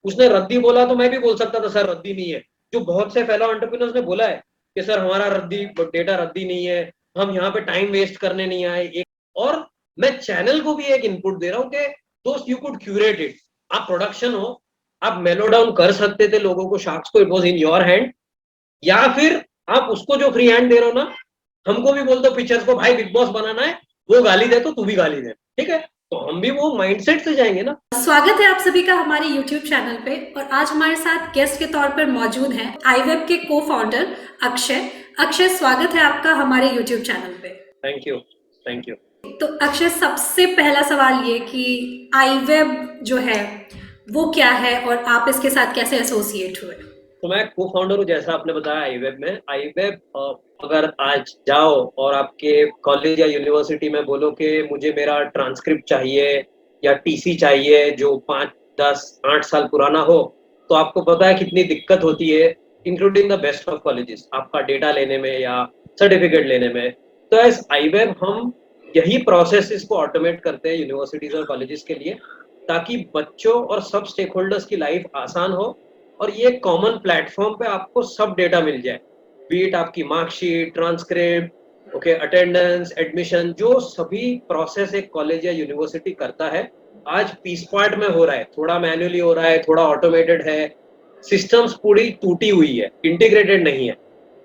उसने रद्दी बोला तो मैं भी बोल सकता था सर रद्दी नहीं है, जो बहुत से फेलो एंटरप्रेन्योर्स ने बोला है कि सर हमारा रद्दी डेटा रद्दी नहीं है, हम यहाँ पे टाइम वेस्ट करने नहीं आए। एक और मैं चैनल को भी एक इनपुट दे रहा हूँ कि दोस्त यू कुड क्यूरेट इट, आप प्रोडक्शन हो, आप मेलो डाउन कर सकते थे लोगों को, शार्क्स को, it was in your hand, या फिर आप उसको जो फ्री हैंड दे रहे हो ना, हमको भी बोल दो पिक्चर्स को भाई बिग बॉस बनाना है, वो गाली दे तो तू भी गाली दे, ठीक है, तो हम भी वो माइंडसेट से जाएंगे ना। स्वागत है आप सभी का हमारे YouTube चैनल पे। और आज हमारे साथ गेस्ट के तौर पर मौजूद हैं iWeb के को फाउंडर अक्षय। अक्षय, स्वागत है आपका हमारे YouTube चैनल पे। Thank you, thank you. तो अक्षय, सबसे पहला सवाल ये कि iWeb जो है वो क्या है और आप इसके साथ कैसे एसोसिएट हुए? तो मैं को फाउंडर हूँ, जैसा आपने बताया iWeb में। iWeb अगर आज जाओ और आपके कॉलेज या यूनिवर्सिटी में बोलो कि मुझे मेरा ट्रांसक्रिप्ट चाहिए या टीसी चाहिए जो 5, 10, 8 साल पुराना हो, तो आपको पता है कितनी दिक्कत होती है, including the best of colleges, आपका डेटा लेने में या सर्टिफिकेट लेने में। तो एज iWeb हम यही प्रोसेस को ऑटोमेट करते हैं यूनिवर्सिटीज और कॉलेजेस के लिए, ताकि बच्चों और सब स्टेक होल्डर्स की लाइफ आसान हो, और ये कॉमन प्लेटफॉर्म पे आपको सब डेटा मिल जाए, बीट आपकी marksheet, transcript, okay, attendance, admission, जो सभी प्रोसेस एक कॉलेज या यूनिवर्सिटी करता है, आज पीस पार्ट में हो रहा है, थोड़ा मैन्युअली हो रहा है, थोड़ा ऑटोमेटेड है, सिस्टम्स पूरी टूटी हुई है, इंटीग्रेटेड नहीं है।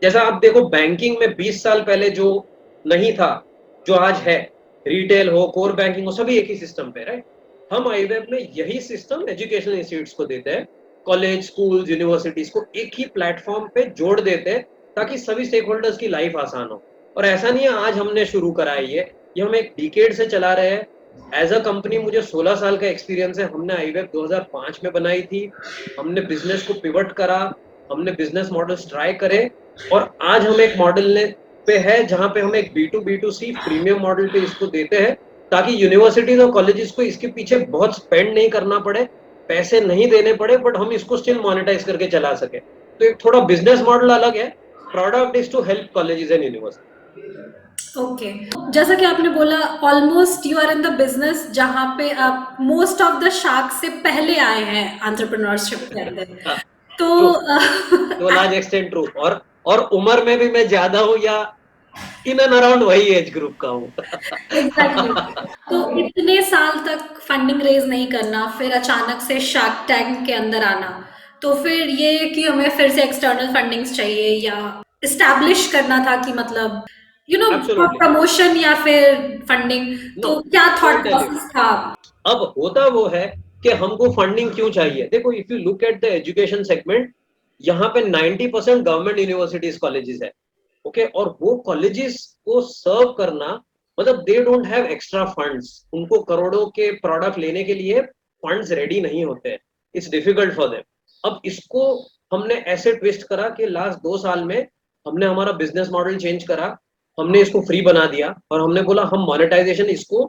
जैसा आप देखो बैंकिंग में 20 साल पहले जो नहीं था, जो आज है, रिटेल हो, कोर बैंकिंग हो, सभी एक ही सिस्टम पे, राइट। हम iWeb में यही सिस्टम एजुकेशनल इंस्टीट्यूट्स को देते हैं, कॉलेज, स्कूल, यूनिवर्सिटीज को एक ही प्लेटफॉर्म पे जोड़ देते हैं, ताकि सभी स्टेक होल्डर्स की लाइफ आसान हो। और ऐसा नहीं है आज हमने शुरू करा है, ये हम एक डिकेड से चला रहे हैं। एज अ कंपनी मुझे 16 साल का एक्सपीरियंस है। हमने iWeb 2005 में बनाई थी, हमने बिजनेस को पिवट करा, हमने बिजनेस मॉडल्स ट्राई करे, और आज हम एक मॉडल पे है जहां पे हम एक B2B2C प्रीमियम मॉडल पे इसको देते हैं, ताकि यूनिवर्सिटीज और कॉलेजेस को इसके पीछे बहुत स्पेंड नहीं करना पड़े, पैसे नहीं देने पड़े, बट हम इसको स्टिल मोनेटाइज करके चला सके। तो एक थोड़ा बिजनेस मॉडल अलग है, product is to help colleges and university. Okay, जैसा कि आपने बोला almost you are in the business जहाँ पे आप मोस्ट ऑफ द शार्क से पहले आए हैं एंटरप्रेन्योरशिप के अंदर। तो true, to large extent true. और उम्र में भी मैं ज्यादा हूँ, या इन एंड अराउंड वही एज ग्रुप का हूँ। एग्जैक्टली तो इतने साल तक फंडिंग रेज नहीं करना, फिर अचानक से शार्क टैंक के अंदर आना, तो फिर ये कि हमें फिर से एक्सटर्नल फंडिंग्स चाहिए या इस्टेब्लिश करना था कि मतलब एब्सोल्युटली। प्रमोशन या फिर फंडिंग, नो, तो क्या so I thought tell you, process था? अब होता वो है कि हमको फंडिंग क्यों चाहिए। देखो, if you look at the education segment, यहाँ पे 90% गवर्नमेंट यूनिवर्सिटीज कॉलेजेस है, ओके, और वो कॉलेजेस को सर्व करना, मतलब they don't have extra funds, उनको करोड़ों के प्रोडक्ट लेने के लिए फंड्स रेडी नहीं होते, इट्स डिफिकल्ट फॉर देम। अब इसको हमने ऐसे ट्विस्ट करा कि लास्ट 2 साल में हमने हमारा बिजनेस मॉडल चेंज करा, हमने इसको फ्री बना दिया, और हमने बोला हम मोनेटाइजेशन इसको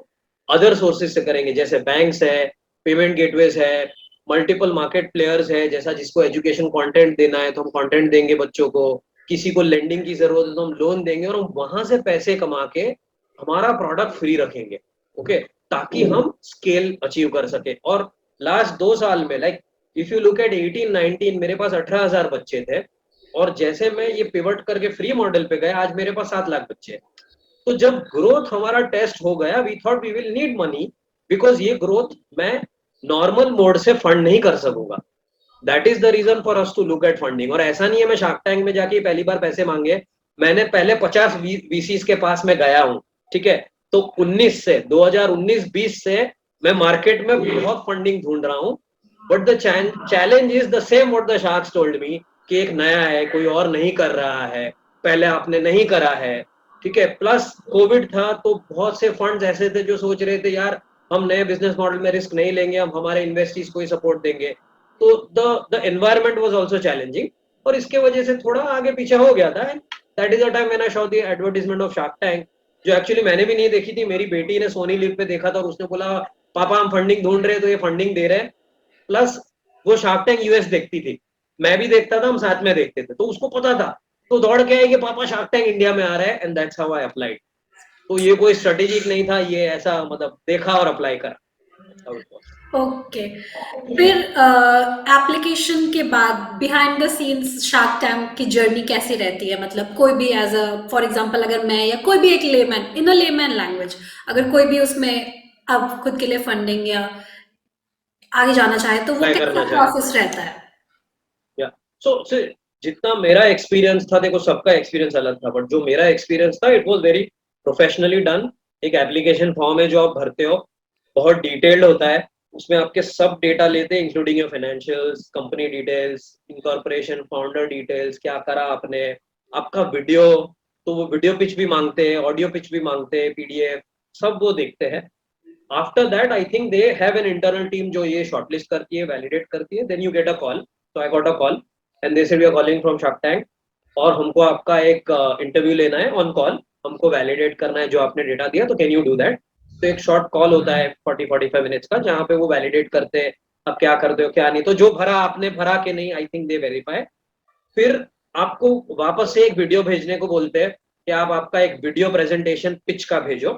अदर सोर्सेज से करेंगे, जैसे बैंक्स है, पेमेंट गेटवेज है, मल्टीपल मार्केट प्लेयर्स है, जैसा जिसको एजुकेशन कंटेंट देना है तो हम कंटेंट देंगे बच्चों को, किसी को लेंडिंग की जरूरत है तो हम लोन देंगे, और हम वहां से पैसे कमा के हमारा प्रोडक्ट फ्री रखेंगे, ओके, ताकि हम स्केल अचीव कर सके। और लास्ट 2 साल में, like if you look at 18, 19, मेरे पास 18,000 बच्चे थे, और जैसे मैं ये पिवट करके फ्री मॉडल पे गया, आज मेरे पास 7 लाख बच्चे हैं। तो जब ग्रोथ हमारा टेस्ट हो गया, we thought we will need money, because ये ग्रोथ मैं नॉर्मल मोड से फंड नहीं कर सकूंगा। That is the reason for us to look at funding. और ऐसा नहीं है मैं शार्क टैंक में जाके पहली बार पैसे मांगे, मैंने पहले 50 वीसीस के पास में गया हूँ, ठीक है। तो 19 से 2019-20 से मैं मार्केट में बहुत फंडिंग ढूंढ रहा हूँ, but the challenge is the same what the sharks told me, कि एक नया है, कोई और नहीं कर रहा है, पहले आपने नहीं करा है, ठीक है। प्लस कोविड था, तो बहुत से फंड्स ऐसे थे जो सोच रहे थे यार हम नए बिजनेस मॉडल में रिस्क नहीं लेंगे, हम हमारे इन्वेस्टीज को ही सपोर्ट देंगे। तो the environment was also challenging, और इसके वजह से थोड़ा आगे पीछे हो गया था। That is the time when I saw the advertisement of shark tank, जो एक्चुअली मैंने भी नहीं देखी थी, मेरी बेटी ने सोनी लिव पे देखा था, और उसने बोला पापा हम फंडिंग ढूंढ रहे हैं, तो ये फंडिंग दे रहे हैं। प्लस वो शार्क टैंक यूएस देखती थी, मैं भी देखता था, हम साथ में देखते थे, तो उसको पता था, तो दौड़ के आई कि पापा शार्क टैंक इंडिया में आ रहा है, and that's how I applied. तो ये कोई स्ट्रेटेजिक नहीं था, ये ऐसा मतलब देखा और अप्लाई करा। how it was. ओके। फिर एप्लीकेशन के बाद behind the scenes shark tank की जर्नी कैसी रहती है? मतलब कोई भी एज अ फॉर एग्जांपल अगर मैं या कोई भी एक layman in a layman language अगर कोई भी उसमें अब खुद के लिए फंडिंग या आगे जाना चाहे तो वो अप्लाई कैसा करना चाहे, प्रोसेस रहता है? या सो जितना मेरा एक्सपीरियंस था, देखो सबका एक्सपीरियंस अलग था, बट जो मेरा एक्सपीरियंस था it was very professionally done. एक एप्लीकेशन फॉर्म है जो आप भरते हो, बहुत डिटेल्ड होता है, उसमें आपके सब डेटा लेते हैं including your financials, company details, incorporation, founder details, क्या करा आपने, आपका वीडियो, तो वो वीडियो पिच भी मांगते हैं, ऑडियो पिच भी मांगते हैं, पीडीएफ, सब वो देखते हैं। After that I think they have an internal team जो ये शॉर्टलिस्ट करती है, वैलिडेट करती है, then you get a call. तो I got a call and they said we are calling from Shark Tank, और हमको आपका एक इंटरव्यू लेना है ऑन कॉल, हमको वैलिडेट करना है जो आपने डेटा दिया, तो कैन यू डू दैट। तो एक शॉर्ट कॉल होता है 40-45 मिनट्स का, जहाँ पे वो वैलिडेट करते हैं अब क्या करते हो क्या नहीं, तो जो भरा आपने भरा के नहीं, आई थिंक दे वेरीफाई। फिर आपको वापस से एक वीडियो भेजने को बोलते हैं कि आप आपका एक वीडियो प्रेजेंटेशन पिच का भेजो,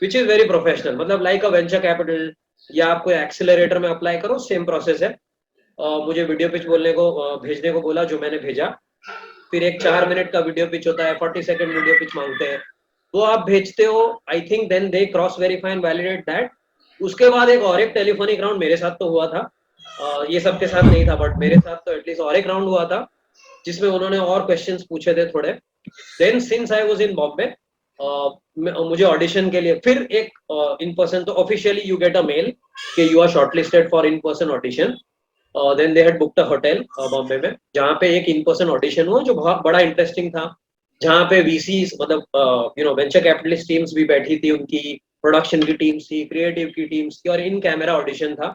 विच इज वेरी प्रोफेशनल, मतलब लाइक अ वेंचर कैपिटल या आपको एक्सेलरेटर में अप्लाई करो, सेम प्रोसेस है। मुझे वीडियो पिच बोलने को भेजने को बोला, जो मैंने भेजा। फिर एक 4 मिनट का वीडियो पिच होता है, 40 सेकंड वीडियो पिच मांगते हैं, वो आप भेजते हो। I think then they cross verify and validate that. उसके बाद एक टेलीफोनिक राउंड मेरे साथ तो हुआ था, ये सबके साथ नहीं था, बट मेरे साथ तो एटलीस्ट और एक राउंड हुआ था, जिसमें उन्होंने और क्वेश्चंस पूछे थे थोड़े। Then since I was in Bombay, मुझे ऑडिशन के लिए फिर एक इन पर्सन, तो officially you get a mail कि you are shortlisted for in person audition. Then they had booked a hotel Bombay में, जहाँ पे एक इन पर्सन ऑडिशन हुआ जो बहुत बड़ा इंटरेस्टिंग था, जहाँ पे वीसी मतलब वेंचर कैपिटलिस्ट टीम्स भी बैठी थी, उनकी प्रोडक्शन की टीम्स थी, क्रिएटिव की टीम्स थी, और इन कैमरा ऑडिशन था।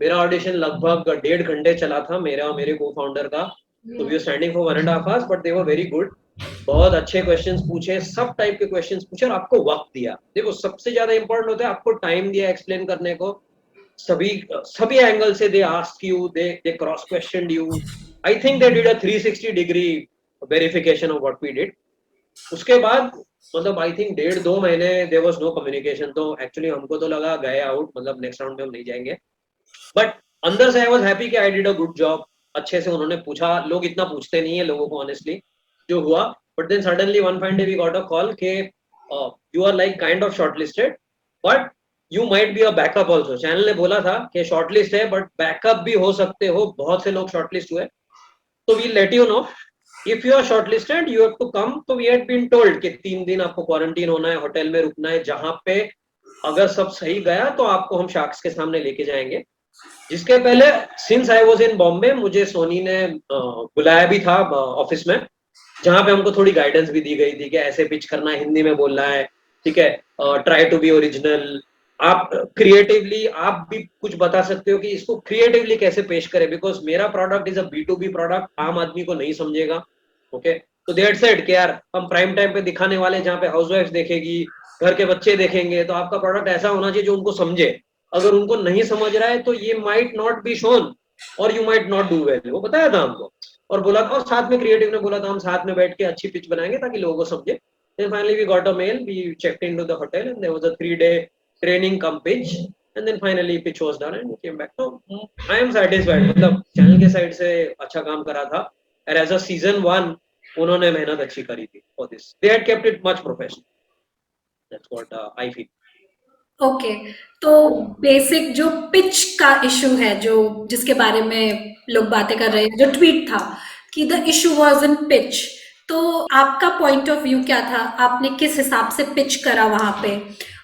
मेरा ऑडिशन लगभग 1.5 घंटे चला था, मेरा और मेरे को फाउंडर का। तो we are standing for 1.5 hours, but they were very good. बहुत अच्छे क्वेश्चंस पूछे, सब टाइप के क्वेश्चंस पूछे, और आपको वक्त दिया। देखो सबसे ज्यादा इंपॉर्टेंट होता है आपको टाइम दिया एक्सप्लेन करने को, सभी सभी एंगल से they ask you, they cross question you. I think they did a 360 degree verification of what we did. उसके बाद मतलब आई थिंक 1.5-2 महीने देयर वाज नो कम्युनिकेशन, तो एक्चुअली हमको तो लगा गए आउट, मतलब नेक्स्ट राउंड में हम नहीं जाएंगे। बट अंदर से आई वाज हैप्पी कि I did a good job. अच्छे से उन्होंने पूछा, लोग इतना पूछते नहीं है लोगों को ऑनेस्टली, जो हुआ। But then suddenly one fine day we got a call के you are like kind of shortlisted, but you might be a backup also. Channel ने बोला था कि शॉर्टलिस्ट है बट बैकअप भी हो सकते हो, बहुत से लोग शॉर्टलिस्ट हुए, तो we let you know if you are shortlisted you have to come. तो वी हैड बीन टोल्ड कि 3 दिन आपको क्वारंटीन होना है, होटल में रुकना है, जहां पे अगर सब सही गया तो आपको हम शार्क्स के सामने लेके जाएंगे। जिसके पहले since I was in Bombay, मुझे सोनी ने बुलाया भी था ऑफिस में, जहां पे हमको थोड़ी गाइडेंस भी दी गई थी कि ऐसे पिच करना है, हिंदी में बोलना है, ठीक है, ट्राई टू बी ओरिजिनल। आप क्रिएटिवली आप भी कुछ बता सकते हो कि इसको क्रिएटिवली कैसे पेश करें, बिकॉज मेरा product is a B2B product, आम आदमी को नहीं समझेगा। ओके, तो दैट सेड कि यार हम प्राइम टाइम पे दिखाने वाले, जहाँ पे हाउसवाइफ देखेगी, घर के बच्चे देखेंगे, तो आपका प्रोडक्ट ऐसा होना चाहिए जो उनको समझे। अगर उनको नहीं समझ रहा है तो ये माइट नॉट बी शोन और you might not do well, वो बताया था हमको। और बोला था, और साथ में क्रिएटिव ने बोला था हम साथ में बैठ के अच्छी पिच बनाएंगे ताकि लोगों को समझे। Then finally we got a mail, we checked into the hotel and there was a 3-day training cum pitch, and then finally pitch was done and we came back. So I am satisfied, मतलब channel के side से अच्छा काम करा था, और as a season 1 उन्होंने मेहनत अच्छी करी थी for this. They had kept it much professional. That's what I feel. Okay. तो बेसिक जो पिच का इशू है जो जिसके बारे में लोग बातें कर रहे हैं, जो ट्वीट था कि the issue was in pitch, तो आपका पॉइंट ऑफ व्यू क्या था? आपने किस हिसाब से पिच करा वहां पे,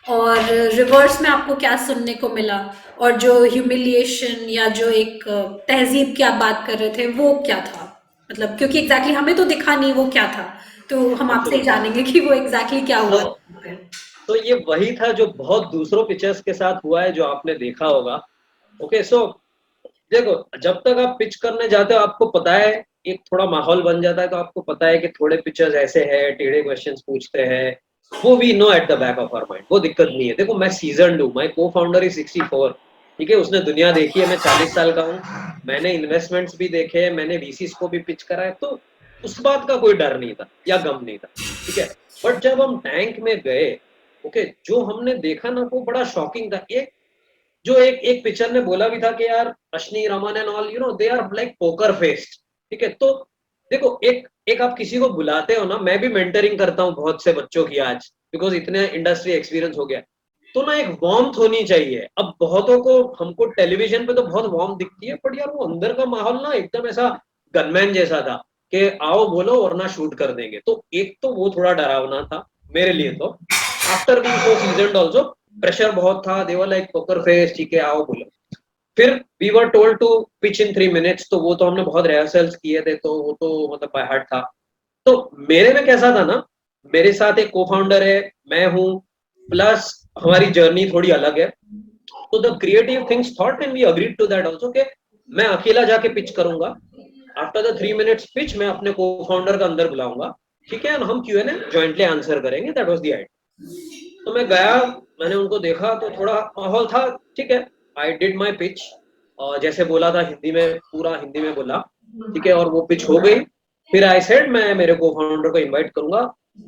और रिवर्स में आपको क्या सुनने को मिला? और जो ह्यूमिलिएशन या जो एक तहजीब की आप बात कर रहे थे वो क्या था? मतलब क्योंकि एग्जैक्टली हमें तो दिखा नहीं वो क्या था, तो हम आपसे ही Absolutely. जानेंगे कि वो एग्जैक्टली क्या हुआ तो था। तो ये वही था जो बहुत दूसरों पिचर्स के साथ हुआ है, जो आपने देखा होगा। ओके, सो देखो, जब तक आप पिच करने जाते हो आपको पता है, एक थोड़ा माहौल बन जाता है, तो आपको पता है कि थोड़े पिचर्स ऐसे हैं, टेढ़े क्वेश्चंस पूछते हैं, वो we know at the back of our mind, वो दिक्कत नहीं है। देखो मैं सीजन हूँ, माय को फाउंडर इज 64, ठीक है, उसने दुनिया देखी है, मैं 40 साल का हूँ, मैंने इन्वेस्टमेंट्स भी देखे, मैंने वीसीस को भी पिच करा है, तो उस बात का कोई डर नहीं था या गम नहीं था, ठीक है। बट जब हम टैंक में गए, ओके, जो हमने देखा ना वो बड़ा शॉकिंग था। एक जो एक पिक्चर ने बोला भी था कि यार Ashneer Aman and all, you know, they are like poker faced. ठीक है, तो देखो एक एक आप किसी को बुलाते हो ना, मैं भी मेंटरिंग करता हूँ बहुत से बच्चों की आज, बिकॉज इतने इंडस्ट्री एक्सपीरियंस हो गया, तो ना एक वार्मथ होनी चाहिए। अब बहुतों को, हमको टेलीविजन पे तो बहुत वार्म दिखती है, बट यार वो अंदर का माहौल ना एकदम ऐसा गनमैन जैसा था कि आओ बोलो वरना शूट कर देंगे। तो एक तो वो थोड़ा डरावना था मेरे लिए। तो after being so seasoned also, pressure बहुत था। They were like poker face, ठीक है आओ बोलो। फिर we were told to pitch in 3 minutes, तो वो तो हमने बहुत रिहर्सल्स किए थे, तो वो तो मतलब बाय हार्ट था। तो मेरे में कैसा था ना, मेरे साथ एक को फाउंडर है, मैं हूँ, प्लस हमारी जर्नी थोड़ी अलग है। तो the creative things thought and we agreed to that also कि मैं अकेला जाके पिच करूंगा। आफ्टर द 3 मिनट्स पिच मैं अपने को फाउंडर का अंदर बुलाऊंगा, ठीक है, हम Q&A जॉइंटली आंसर करेंगे। That was the idea. तो मैं गया, मैंने उनको देखा तो थोड़ा माहौल था, ठीक है। आई डिड माई पिच, और जैसे बोला था हिंदी में, पूरा हिंदी में बोला, ठीक है, और वो पिच हो गई। फिर आई सेड मैं मेरे को फाउंडर को इनवाइट करूंगा।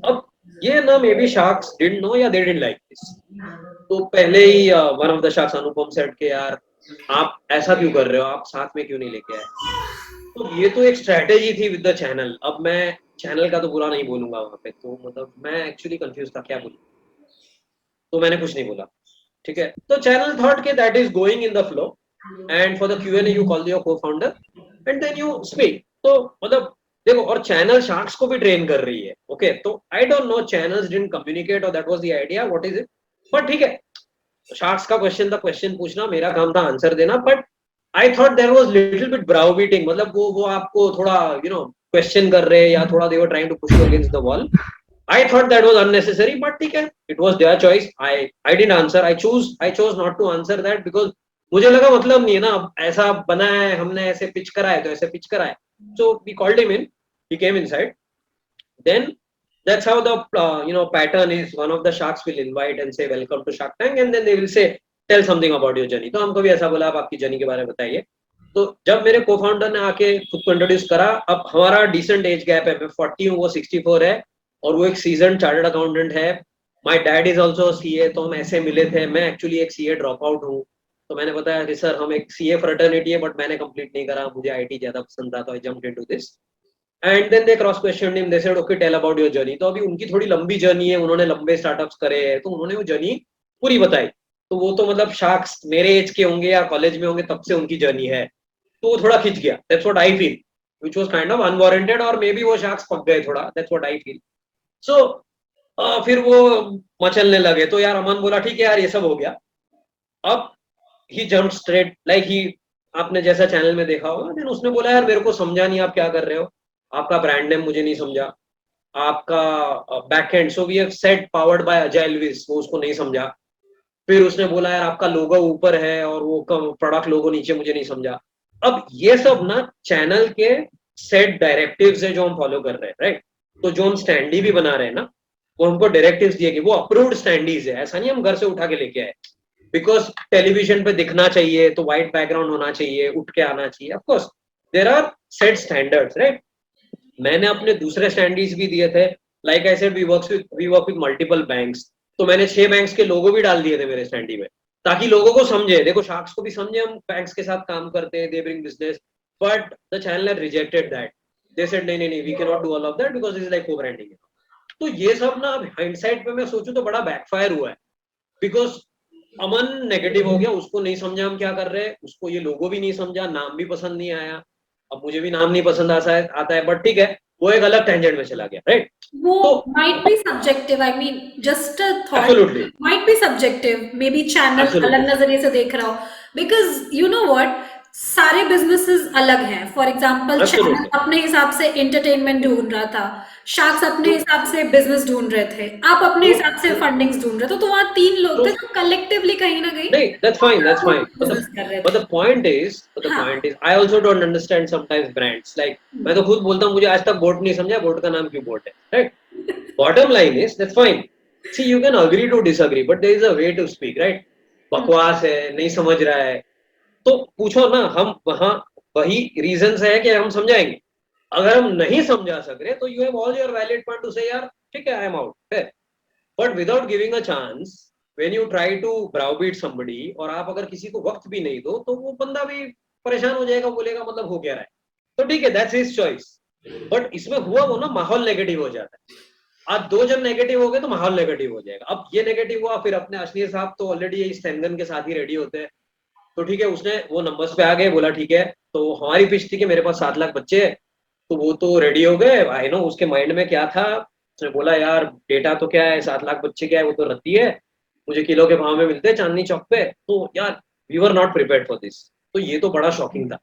अब ये ना maybe sharks didn't know या दे डिडंट लाइक दिस। तो पहले ही one of the sharks Anupam said के यार आप ऐसा क्यों कर रहे हो, आप साथ में क्यों नहीं लेके आए। तो ये तो एक स्ट्रेटेजी थी विद द चैनल। अब मैं चैनल का तो बुरा नहीं बोलूंगा वहां पे, तो मतलब मैं एक्चुअली कंफ्यूज था क्या बोलूं, तो मैंने कुछ नहीं बोला। ठीक है, तो चैनल थॉट के that is going in the flow, and for the Q&A you call your co founder and then you speak. तो मतलब देखो, और चैनल शार्क्स को भी ट्रेन कर रही है। ओके, तो I don't know channels didn't communicate और that was the idea, what is it. But ठीक है, शार्क्स का क्वेश्चन था, क्वेश्चन पूछना, मेरा काम था आंसर देना। But I thought there was little bit browbeating, मतलब वो आपको थोड़ा यू नो क्वेश्चन कर रहे हैं, या थोड़ा they were trying to push you against the wall. I thought that was unnecessary, but ठीक है, it was their choice. I didn't answer. I chose not to answer that because मुझे लगा मतलब नहीं है ना, अब ऐसा बना है, हमने ऐसे पिच करा है तो ऐसे पिच करा है। So we called him in. He came inside. Then that's how the pattern is. One of the sharks will invite and say welcome to Shark Tank, and then they will say tell something about your journey. तो हमको भी ऐसा बोला, आप आपकी journey के बारे में बताइए। तो जब मेरे को फाउंडर ने आके खुद को इंट्रोड्यूस करा, अब हमारा डिसेंट एज गैप है, मैं 40 हूँ, वो 64 है, और वो एक सीजन चार्टर्ड अकाउंटेंट है। My dad is also CA, तो हम ऐसे मिले थे। मैं एक्चुअली एक सीए ड्रॉप आउट हूँ, तो मैंने बताया कि सर हम एक सीए फ्रेटर्निटी है, बट मैंने कंप्लीट नहीं करा, मुझे आईटी ज्यादा पसंद था, तो I jumped into this. And then they cross question him, they said okay tell about your journey. तो अभी उनकी थोड़ी लंबी जर्नी है, उन्होंने लंबे स्टार्टअप्स करे हैं, तो उन्होंने वो जर्नी पूरी बताई। तो वो तो मतलब शार्क्स मेरे एज के होंगे या कॉलेज में होंगे, तब से उनकी जर्नी है, तो वो थोड़ा खिंच गया। That's what I feel, which was kind of unwarranted, और मे बी वो शार्क्स पक गए थोड़ा। That's what I feel. So फिर वो मचलने लगे, तो यार अमन बोला ठीक है यार ये सब हो गया। अब ही जंप स्ट्रेट लाइक ही, आपने जैसा चैनल में देखा होगा, देन उसने बोला यार मेरे को समझा नहीं आप क्या कर रहे हो, आपका ब्रांड नेम मुझे नहीं समझा, आपका backend, so we have said powered by agile wiz, वो उसको नहीं समझा। फिर उसने बोला यार आपका लोगो ऊपर है और वो प्रोडक्ट लोगो नीचे, मुझे नहीं समझा। अब ये सब ना चैनल के सेट डायरेक्टिव्स है जो हम फॉलो कर रहे हैं, राइट। तो जो हम स्टैंडी भी बना रहे हैं ना, वो हमको डायरेक्टिव्स दिए कि वो अप्रूव्ड स्टैंडीज है, ऐसा नहीं हम घर से उठा के लेके आए। बिकॉज टेलीविजन पे दिखना चाहिए तो व्हाइट बैकग्राउंड होना चाहिए, उठ के आना चाहिए, of course there are set standards, right. मैंने अपने दूसरे स्टैंडर्ड्स भी दिए थे, like I said we work with multiple banks, तो मैंने 6 बैंक्स के लोगो भी डाल दिए थे मेरे स्टैंडी में, ताकि लोगों को समझे, देखो शार्क्स को भी समझे हम बैंक्स के साथ काम करते हैं, they bring business. But the channel had rejected that, they said नहीं नहीं नहीं, we can not do all of that because it is like co-branding. तो ये सब ना हाइंडसाइट पे मैं सोचूं तो बड़ा बैकफायर हुआ है, बिकॉज अमन नेगेटिव हो गया, उसको नहीं समझा हम क्या कर रहे हैं, उसको ये लोगो भी नहीं समझा, नाम भी पसंद नहीं आया। अब मुझे भी नाम नहीं पसंद आता है, बट ठीक है, वो एक अलग टेंजेंट में चला गया, राइट। वो तो might be subjective, I mean just a thought, absolutely might be subjective, maybe channel absolutely अलग नजरिए से देख रहा हो, because you know what, सारे businesses अलग हैं। For example channel absolutely. अपने हिसाब से एंटरटेनमेंट ढूंढ रहा था, शार्क्स अपने तो हिसाब से बिजनेस ढूंढ रहे थे, आप अपने तो हिसाब से फंडिंग्स ढूंढ रहे थे, तो वहां 3 लोग तो थे जो कलेक्टिवली कहीं ना कहीं नहीं, that's fine, that's fine, business कर रहे but थे। the point is, हाँ। I also don't understand sometimes brands, like मैं तो खुद बोलता हूँ मुझे आज तक बोट नहीं समझा, बोट का नाम क्यों बोट है, right। Bottom line is that's fine. See, you can agree to disagree, but there is a way to speak, right? बकवास है, नहीं समझ रहा है, तो पूछो ना, हम वहां वही रीजन है कि हम समझाएंगे। अगर हम नहीं समझा सक रहे तो you have all your valid point to say यार ठीक है I am out, but without giving a chance, when you try to browbeat somebody, और आप अगर किसी को वक्त भी नहीं दो तो वो बंदा भी परेशान हो जाएगा, बोलेगा मतलब हो क्या रहा है। तो ठीक है, दैट्स हिज चॉइस। बट इसमें हुआ वो ना, माहौल नेगेटिव हो जाता है। आज 2 जन नेगेटिव हो गए तो माहौल नेगेटिव हो जाएगा। अब ये नेगेटिव हुआ, फिर अपने अश्नीर साहब तो ऑलरेडी इस टेंगन के साथ ही रेडी होते हैं। तो ठीक है, उसने वो नंबर्स पे आ गए, बोला ठीक है। तो हमारी पिच थी कि मेरे पास 7 लाख बच्चे हैं, तो वो तो रेडी हो गए। आई नो उसके माइंड में क्या था। उसने बोला यार डेटा तो क्या है, 7 लाख बच्चे क्या है, वो तो रत्ती है, मुझे किलो के भाव में मिलते हैं चांदनी चौक पे। तो यार we were not prepared for this. तो ये तो बड़ा शॉकिंग था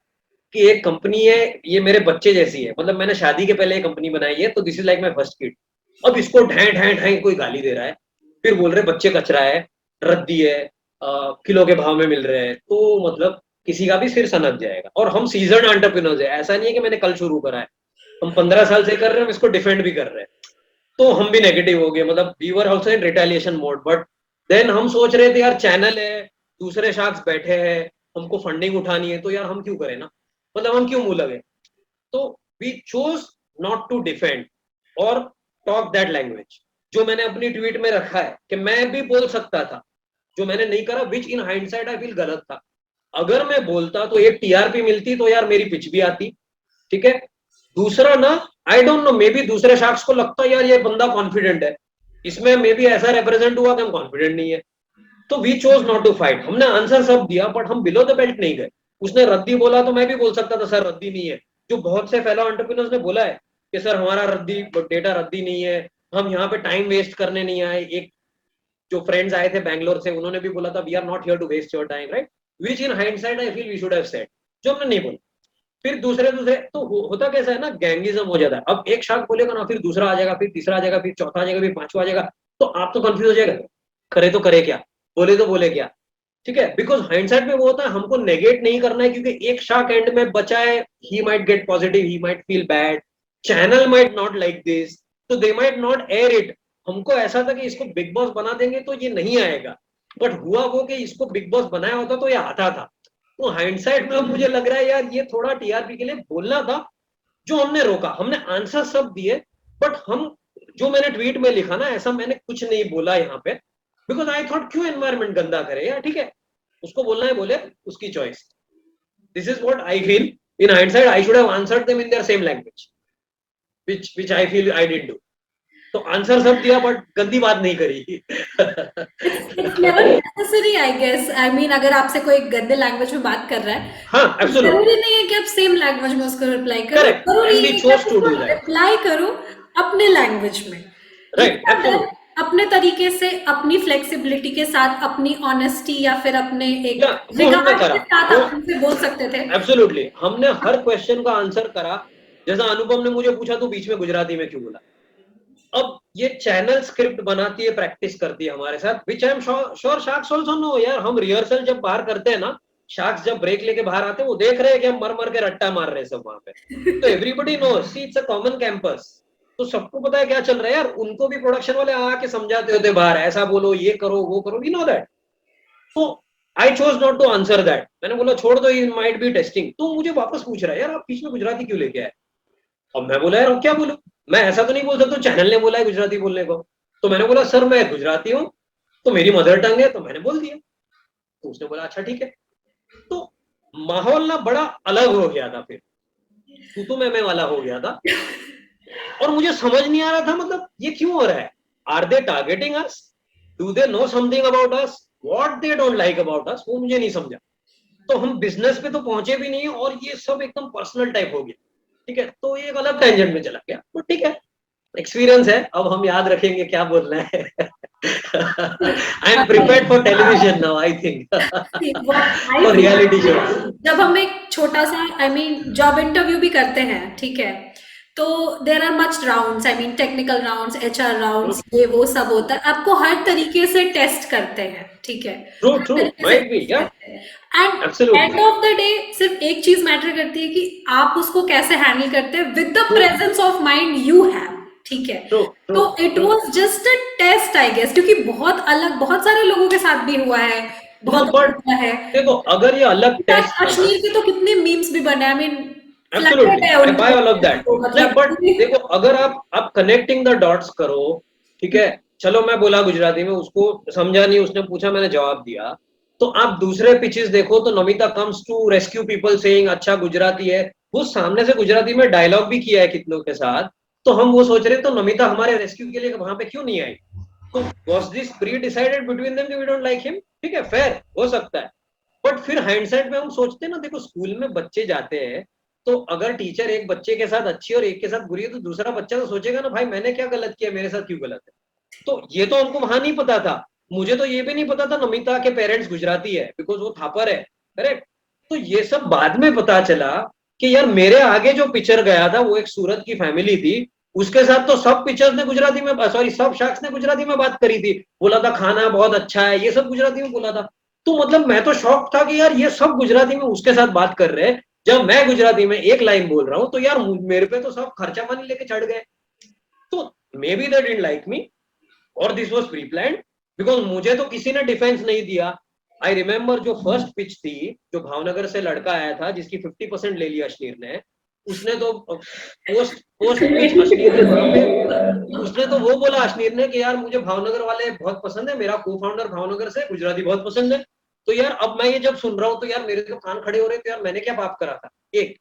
कि एक कंपनी है, ये मेरे बच्चे जैसी है, मतलब मैंने शादी के पहले ये कंपनी बनाई है, तो this is like my first kid. अब इसको ढाई ढाई ढाई कोई गाली दे रहा है, फिर बोल रहे बच्चे कचरा है, रद्दी है, किलो के भाव में मिल रहे हैं, तो मतलब किसी का भी सिर सनक जाएगा। और हम सीजन एंटरप्रेन्योर्स है, ऐसा नहीं है कि मैंने कल शुरू करा है, हम 15 साल से कर रहे हैं, हम इसको डिफेंड भी कर रहे हैं। तो हम भी नेगेटिव हो गए, मतलब we were also in retaliation mode. But then हम सोच रहे थे यार चैनल है, दूसरे शार्क्स बैठे हैं, हमको फंडिंग उठानी है, तो यार हम क्यों करें ना, मतलब हम क्यों मुंह लगे। तो we chose not to defend और टॉक दैट लैंग्वेज, जो मैंने अपनी ट्वीट में रखा है कि मैं भी बोल सकता था, जो मैंने नहीं करा, विच इन हाइंडसाइट आई फील गलत था। अगर मैं बोलता तो एक टीआरपी मिलती, तो यार मेरी पिच भी आती। ठीक है, दूसरा ना, आई डोंट नो, मे बी दूसरे शख्स को लगता यार ये बंदा कॉन्फिडेंट है, इसमें मे बी ऐसा रिप्रेजेंट हुआ कि हम कॉन्फिडेंट नहीं है। तो we chose not to fight, हमने आंसर सब दिया, बट हम बिलो द बेल्ट नहीं गए। उसने रद्दी बोला तो मैं भी बोल सकता था सर रद्दी नहीं है, जो बहुत से फेलो एंटरप्रेन्योर्स ने बोला है कि सर हमारा रद्दी डेटा रद्दी नहीं है, हम यहाँ पे टाइम वेस्ट करने नहीं आए। एक जो फ्रेंड्स आए थे बैंगलोर से, उन्होंने भी बोला था we are not here to waste your time, right, which in hindsight I feel we should have said, जो हमने नहीं बोला। फिर दूसरे दूसरे तो होता कैसा है ना, गैंगिज्म हो जाता है। अब एक शाख बोलेगा ना, फिर दूसरा आ जाएगा, फिर तीसरा आ जाएगा, फिर चौथा आ जाएगा, फिर पांचवा आ जाएगा, तो आप तो कंफ्यूज हो जाएगा, करे तो करे क्या, बोले तो बोले क्या। ठीक है, बिकॉज हाइंडसाइट में वो होता है, हमको नेगेट नहीं करना है, क्योंकि एक शाख एंड में बचा है, he might get positive, he might feel bad, channel might not like this, तो they might not air it. हमको ऐसा था कि इसको बिग बॉस बना देंगे तो ये नहीं आएगा, बट हुआ वो कि इसको बिग बॉस बनाया होता तो ये आता था। तो हाइंडसाइट में मुझे लग रहा है यार ये थोड़ा टीआरपी के लिए बोलना था, जो हमने रोका। हमने आंसर सब दिए, बट हम, जो मैंने ट्वीट में लिखा ना, ऐसा मैंने कुछ नहीं बोला यहाँ पे, बिकॉज आई थॉट क्यों एनवायरमेंट गंदा करे यार। ठीक है, उसको बोलना है बोले, उसकी choice. This is what I feel. In hindsight I should have answered them in their same language, which I feel I didn't do. तो आंसर सब दिया, बट गंदी बात नहीं करी। It's never necessary I guess. I mean अगर आपसे कोई गंदे लैंग्वेज में बात कर रहा है, हाँ एब्सोल्युटली जरूरी नहीं है कि आप सेम लैंग्वेज में उसको रिप्लाई करो, करेक्ट, जरूरी एंड वी है कि चोज आप टू उसको डू दैट। रिप्लाई करो अपने लैंग्वेज में। राइट, इतना देन एब्सोल्युटली। अपने तरीके से, अपनी फ्लेक्सिबिलिटी के साथ, अपनी ऑनेस्टी या फिर अपने या एक वो हमने रिगार्ड करा, के साथ वो आप उनसे बोल सकते थे। एब्सोल्युटली हमने हर क्वेश्चन का आंसर करा। जैसा अनुपम ने मुझे पूछा तो बीच में गुजराती में क्यों बोला। अब ये चैनल स्क्रिप्ट बनाती है, प्रैक्टिस करती है हमारे साथ, which I am sure sharks also know. यार हम रिहर्सल जब बाहर करते हैं ना, शार्क्स जब ब्रेक लेके बाहर आते हैं, वो देख रहे हैं कि हम मर मर के रट्टा मार रहे हैं सब वहां पे। तो everybody know, see it's a common campus, तो सबको पता है क्या चल रहा है यार। उनको भी प्रोडक्शन वाले आके समझाते होते बाहर, ऐसा बोलो, ये करो, वो करो, वी नो दैट। तो I chose not to answer that. मैंने बोला छोड़ दो, इट माइट बी टेस्टिंग। तो मुझे वापस पूछ रहा है यार आप बीच में गुजराती क्यों लेके आए। अब मैं बोला यार अब क्या बोलूं, मैं ऐसा तो नहीं बोल सकता, चैनल ने बोला है गुजराती बोलने को। तो मैंने बोला सर मैं गुजराती हूँ, तो मेरी मदर टंग है, तो मैंने बोल दिया। तो उसने बोला अच्छा ठीक है। तो माहौल ना बड़ा अलग हो गया था, फिर तू मैं वाला हो गया था। और मुझे समझ नहीं आ रहा था, मतलब ये क्यों हो रहा है। Are they targeting us, do they know something about us, what they don't like about us, वो मुझे नहीं समझा। तो हम बिजनेस पे तो पहुंचे भी नहीं, और ये सब एकदम पर्सनल टाइप हो गया। ठीक है, तो ये एक अलग टेंजेंट में चला गया, तो ठीक है, एक्सपीरियंस है, अब हम याद रखेंगे क्या बोलना है। I M prepared for television now, I think, for reality show. जब हम एक छोटा सा आई मीन जॉब इंटरव्यू भी करते हैं, ठीक है, तो there are much rounds, I mean technical rounds, HR rounds, ये वो सब होता है। आपको हर तरीके से टेस्ट करते हैं, ठीक है, ट्रू हर ट्रू, तरीके से माइट बी, टेस्ट या करते हैं। And absolutely end of the day सिर्फ एक चीज मैटर करती है कि आप उसको कैसे हैंडल करते हैं with the true presence of mind you have, ठीक है। ट्रू ट्रू तो it true. Was just a test I guess, क्योंकि बहुत अलग, बहुत सारे लोगों के साथ भी हुआ है, नो बहुत बट हुआ है। देखो, अगर ये अलग टेस्ट था ना, अश्लील के तो कितने मीम्स भी बने, आई मीन फ्लैटेड एब्सोल्युटली है आई बाय उनके ऑल ऑफ दैट। तो नहीं मतलब बट देखो, अगर आप कनेक्टिंग द डॉट्स करो, ठीक है, चलो मैं बोला गुजराती में, उसको समझा नहीं, उसने पूछा, मैंने जवाब दिया। तो आप दूसरे पिचेस देखो तो Namita comes to rescue people saying अच्छा गुजराती है, वो सामने से गुजराती में डायलॉग भी किया है कितनों के साथ। तो हम वो सोच रहे तो नमिता हमारे रेस्क्यू के लिए वहां पे क्यों नहीं आई? तो was this predecided between them we don't like him? ठीक है, फेयर हो सकता है। बट फिर हाइंडसाइड में हम सोचते हैं ना, देखो स्कूल में बच्चे जाते हैं, तो अगर टीचर एक बच्चे के साथ अच्छी और एक के साथ बुरी है, तो दूसरा बच्चा तो सोचेगा ना भाई मैंने क्या गलत किया, मेरे साथ क्यों गलत है। तो ये तो हमको वहां नहीं पता था। मुझे तो ये भी नहीं पता था नमिता के पेरेंट्स गुजराती है, बिकॉज वो थापर है, करेक्ट। तो ये सब बाद में पता चला कि यार मेरे आगे जो पिक्चर गया था वो एक सूरत की फैमिली थी, उसके साथ तो सब पिक्चर्स ने गुजराती में, सॉरी सब शख्स ने गुजराती में बात करी थी, बोला था खाना बहुत अच्छा है, ये सब गुजराती में बोला था। तो मतलब मैं तो शॉक था कि यार ये सब गुजराती में उसके साथ बात कर रहे हैं, जब मैं गुजराती में एक लाइन बोल रहा हूँ, तो यार मेरे पे तो सब खर्चा पानी लेके चढ़ गए। तो maybe they didn't like me और this was pre planned, because मुझे तो किसी ने डिफेंस नहीं दिया। आई रिमेम्बर जो फर्स्ट पिच थी, जो भावनगर से लड़का आया था जिसकी 50% ले लिया अश्नीर ने, उसने तो पोस्ट पोस्ट पिच अश्नीर ने वहां पे, उसने तो वो बोला अश्नीर ने कि यार मुझे भावनगर वाले बहुत पसंद है, मेरा को फाउंडर भावनगर से गुजराती बहुत पसंद है। तो यार अब मैं ये जब सुन रहा हूँ तो यार मेरे तो कान खड़े हो रहे, तो यार मैंने क्या पाप करा था। एक,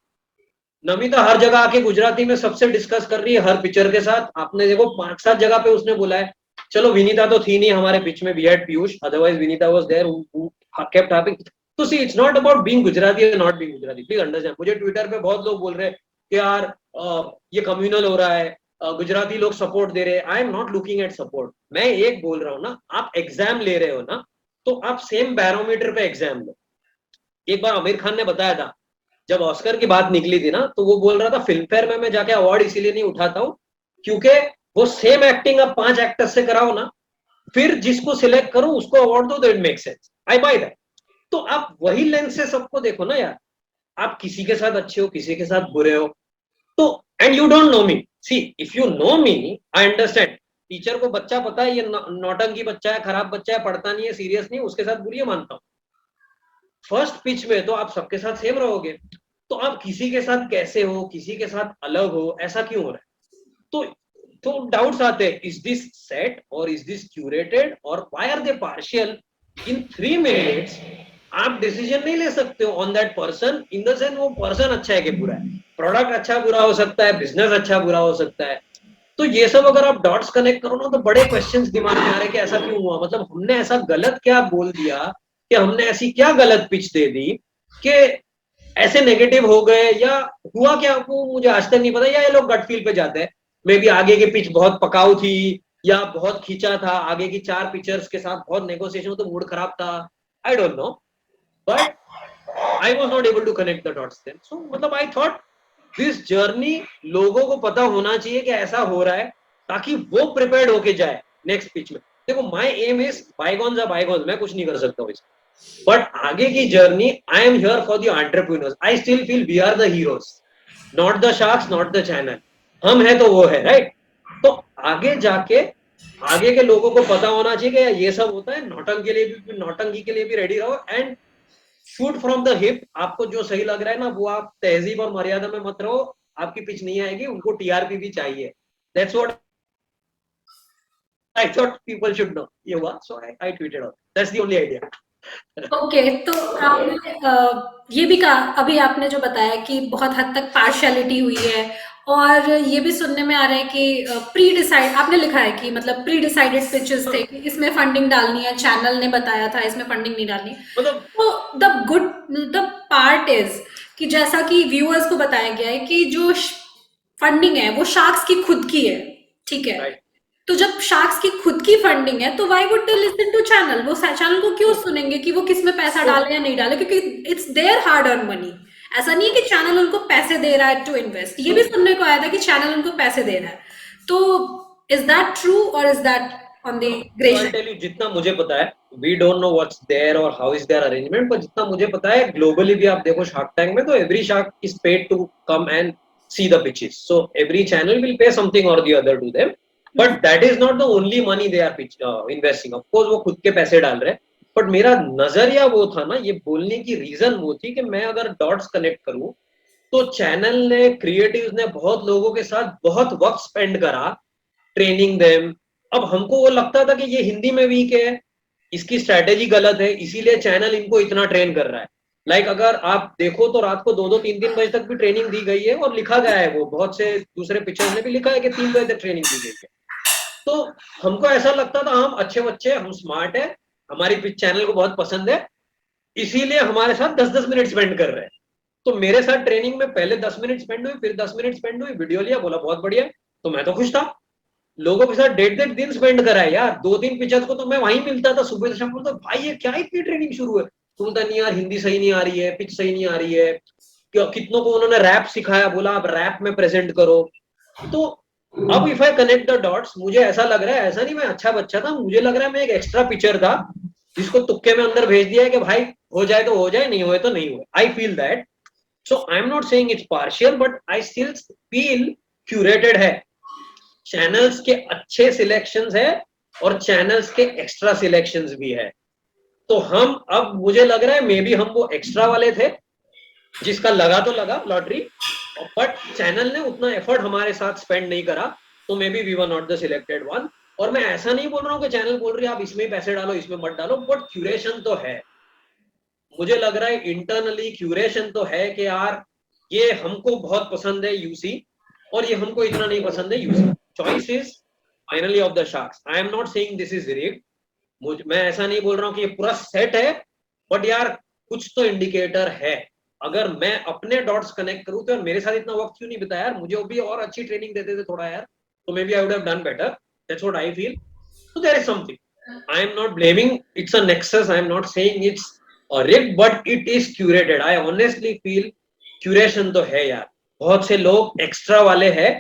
नमिता हर जगह आके गुजराती में सबसे डिस्कस कर रही है हर पिक्चर के साथ, आपने देखो 5-7 जगह पे उसने बोला है। चलो विनीता तो थी नहीं हमारे बीच में, we had Piyush, otherwise Vineeta was there who kept harping. तो see it's not about being Gujarati और not being Gujarati, please understand. मुझे ट्विटर पे बहुत लोग बोल रहे हैं कि यार ये कम्युनल हो रहा है, गुजराती लोग सपोर्ट दे रहे हैं। आई am not looking at support, मैं एक बोल रहा हूँ ना, आप एग्जाम ले रहे हो ना, तो आप सेम बैरोमीटर पे एग्जाम लो। एक बार आमिर खान ने बताया था, जब ऑस्कर की बात निकली थी ना, तो वो बोल रहा था फिल्म फेयर में मैं जाके अवार्ड इसीलिए नहीं उठाता हूँ क्योंकि वो सेम एक्टिंग आप 5 एक्टर्स से कराओ ना, फिर जिसको सिलेक्ट करो उसको अवार्ड दो, तो it make sense, I buy that. तो आप वही लेंस से सबको देखो ना यार, आप किसी के साथ अच्छे हो, किसी के साथ बुरे हो, तो and you don't know me, see if you know me I understand. Teacher को बच्चा पता है ये नौटंकी बच्चा है, खराब बच्चा है, पढ़ता नहीं है, सीरियस नहीं, उसके साथ बुरी है, मानता हूँ। फर्स्ट पिच में तो आप सबके साथ सेम रहोगे, तो आप किसी के साथ कैसे हो, किसी के साथ अलग हो, ऐसा क्यों हो रहा है? तो डाउट्स आते हैं, इज दिस सेट और इज दिस क्यूरेटेड और why are they partial? In 3 minutes आप डिसीजन नहीं ले सकते हो on that person, in the sense वो पर्सन अच्छा है कि बुरा है, प्रोडक्ट अच्छा बुरा हो सकता है, बिजनेस अच्छा बुरा हो सकता है। तो ये सब अगर आप डॉट्स कनेक्ट करो ना, तो बड़े क्वेश्चंस दिमाग में आ रहे हैं कि ऐसा क्यों हुआ, मतलब हमने ऐसा गलत क्या बोल दिया, कि हमने ऐसी क्या गलत पिच दे दी कि ऐसे नेगेटिव हो गए, या हुआ क्या, वो मुझे आज तक नहीं पता। या ये लोग गट फील पे जाते हैं, मे बी आगे की पिच बहुत पकाऊ थी या बहुत खींचा था, आगे की 4 पिचर्स के साथ बहुत नेगोशिएशन, तो मूड खराब था, I don't know. But I was not able to connect the dots then. So मतलब आई थॉट दिस जर्नी लोगों को पता होना चाहिए कि ऐसा हो रहा है, ताकि वो प्रिपेयर्ड होके जाए नेक्स्ट पिच में। देखो my aim is bygones are bygones, मैं कुछ नहीं कर सकता हूँ, बट आगे की journey I am here for the entrepreneurs, I still feel we are the heroes, not the sharks, not the channel. हम है तो वो है, राइट। तो आगे जाके आगे के लोगों को पता होना चाहिए कि ये सब होता है, नौटंकी के लिए भी, नौटंकी के लिए भी रेडी रहो, and shoot from the hip. आपको जो सही लग रहा है ना, वो आप तहजीब और मर्यादा में मत रहो, आपकी पिच नहीं आएगी, उनको टीआरपी भी चाहिए। That's what I thought people should know. ये हुआ, so I tweeted out, that's the only idea. Okay, तो आपने ये भी कहा, अभी आपने जो बताया कि बहुत हद तक पार्शियलिटी हुई है, और ये भी सुनने में आ रहा है कि प्री डिसाइड, आपने लिखा है कि मतलब प्री डिसाइडेड पिचेस थे कि इसमें फंडिंग डालनी है, चैनल ने बताया था इसमें फंडिंग नहीं डालनी। मतलब तो द पार्ट इज कि जैसा कि व्यूअर्स को बताया गया है कि जो फंडिंग है वो शार्क्स की खुद की है, ठीक है। राइट, तो जब शार्क्स की खुद की फंडिंग है, तो why would they listen to channel? वो चैनल को क्यों सुनेंगे कि वो किस में पैसा डाले या नहीं डाले, क्योंकि it's there hard earn money. ऐसा नहीं है कि चैनल उनको पैसे दे रहा है टू इन्वेस्ट, ये भी सुनने को आया था कि चैनल उनको पैसे दे रहा है। तो इज दैट ट्रू और is that on the grey so I'll side? tell you, जितना मुझे पता है, we don't know what's there और हाउ इज देयर अरेंजमेंट, पर जितना मुझे पता है ग्लोबली भी आप देखो शार्क टैंक में, तो every shark is paid to come and see the pitches, so every channel will pay something or the other to them, but that is not the only money they are investing. of course वो खुद के पैसे डाल रहे हैं, but मेरा नजरिया वो था ना, ये बोलने की रीजन वो थी कि मैं अगर डॉट्स कनेक्ट करूं, तो चैनल ने, क्रिएटिव्स ने बहुत लोगों के साथ बहुत वक्त स्पेंड करा, ट्रेनिंग देम, अब हमको वो लगता था कि ये हिंदी में वीक है, इसकी स्ट्रैटेजी गलत है, इसीलिए चैनल इनको इतना ट्रेन कर रहा है। लाइक अगर आप देखो तो रात को 2-2 3-3 बजे तक भी ट्रेनिंग दी गई है, और लिखा गया है, वो बहुत से दूसरे पिक्चर्स ने भी लिखा है कि 3 बजे तक ट्रेनिंग दी गई है। तो हमको ऐसा लगता था हम अच्छे बच्चे, हम स्मार्ट है, हमारी पिच चैनल को बहुत पसंद है, इसीलिए हमारे साथ 10-10 मिनट स्पेंड कर रहे हैं। तो मेरे साथ ट्रेनिंग में पहले 10 मिनट स्पेंड हुई, फिर 10 मिनट स्पेंड हुई, वीडियो लिया, बोला बहुत बढ़िया, तो मैं तो खुश था। लोगों के साथ 1.5 दिन स्पेंड करा है यार, 2-3 पिक्चर्स को तो मैं वहीं मिलता था सुबह से शाम। बोलता भाई ये क्या इतनी ट्रेनिंग शुरू है, तो बोलता नहीं यार हिंदी सही नहीं आ रही है, पिच सही नहीं आ रही है, कितनों को उन्होंने रैप सिखाया, बोला आप रैप में प्रेजेंट करो। तो अब if I connect the dots, मुझे ऐसा लग रहा है, ऐसा नहीं मैं अच्छा बच्चा था, मुझे लग रहा है मैं एक एक्स्ट्रा पिक्चर था जिसको तुक्के में अंदर भेज दिया है कि भाई हो जाए तो हो जाए, नहीं हुए तो नहीं हुए। आई feel that. So I am not saying it's partial, but I still feel curated है। चैनल्स के अच्छे सिलेक्शंस है और चैनल्स के एक्स्ट्रा सिलेक्शंस भी है। तो हम, अब मुझे लग रहा है मे बी हम वो एक्स्ट्रा वाले थे जिसका लगा तो लगा लॉटरी, बट चैनल ने उतना एफर्ट हमारे साथ स्पेंड नहीं करा, तो maybe we were not the selected one. और मैं ऐसा नहीं बोल रहा हूँ कि चैनल बोल रही है आप इसमें पैसे डालो इसमें मत डालो, बट क्यूरेशन तो है। मुझे लग रहा है इंटरनली क्यूरेशन तो है कि यार ये हमको बहुत पसंद है यूसी, और ये हमको इतना नहीं पसंद है UC. Choice is finally of the sharks. I am not saying this is rigged, मैं ऐसा नहीं बोल रहा हूँ कि ये पूरा सेट है, बट यार कुछ तो इंडिकेटर है। अगर मैं अपने डॉट्स कनेक्ट करूँ तो यार मेरे साथ इतना वक्त क्यों नहीं बिताया यार, मुझे भी और अच्छी ट्रेनिंग देते थे थोड़ा यार, तो maybe I would have done better. That's what I feel. So there is something. I am not blaming. It's a nexus. I am not saying it's a rigged, but it is curated. I honestly feel curation तो है यार। बहुत से लोग extra वाले हैं,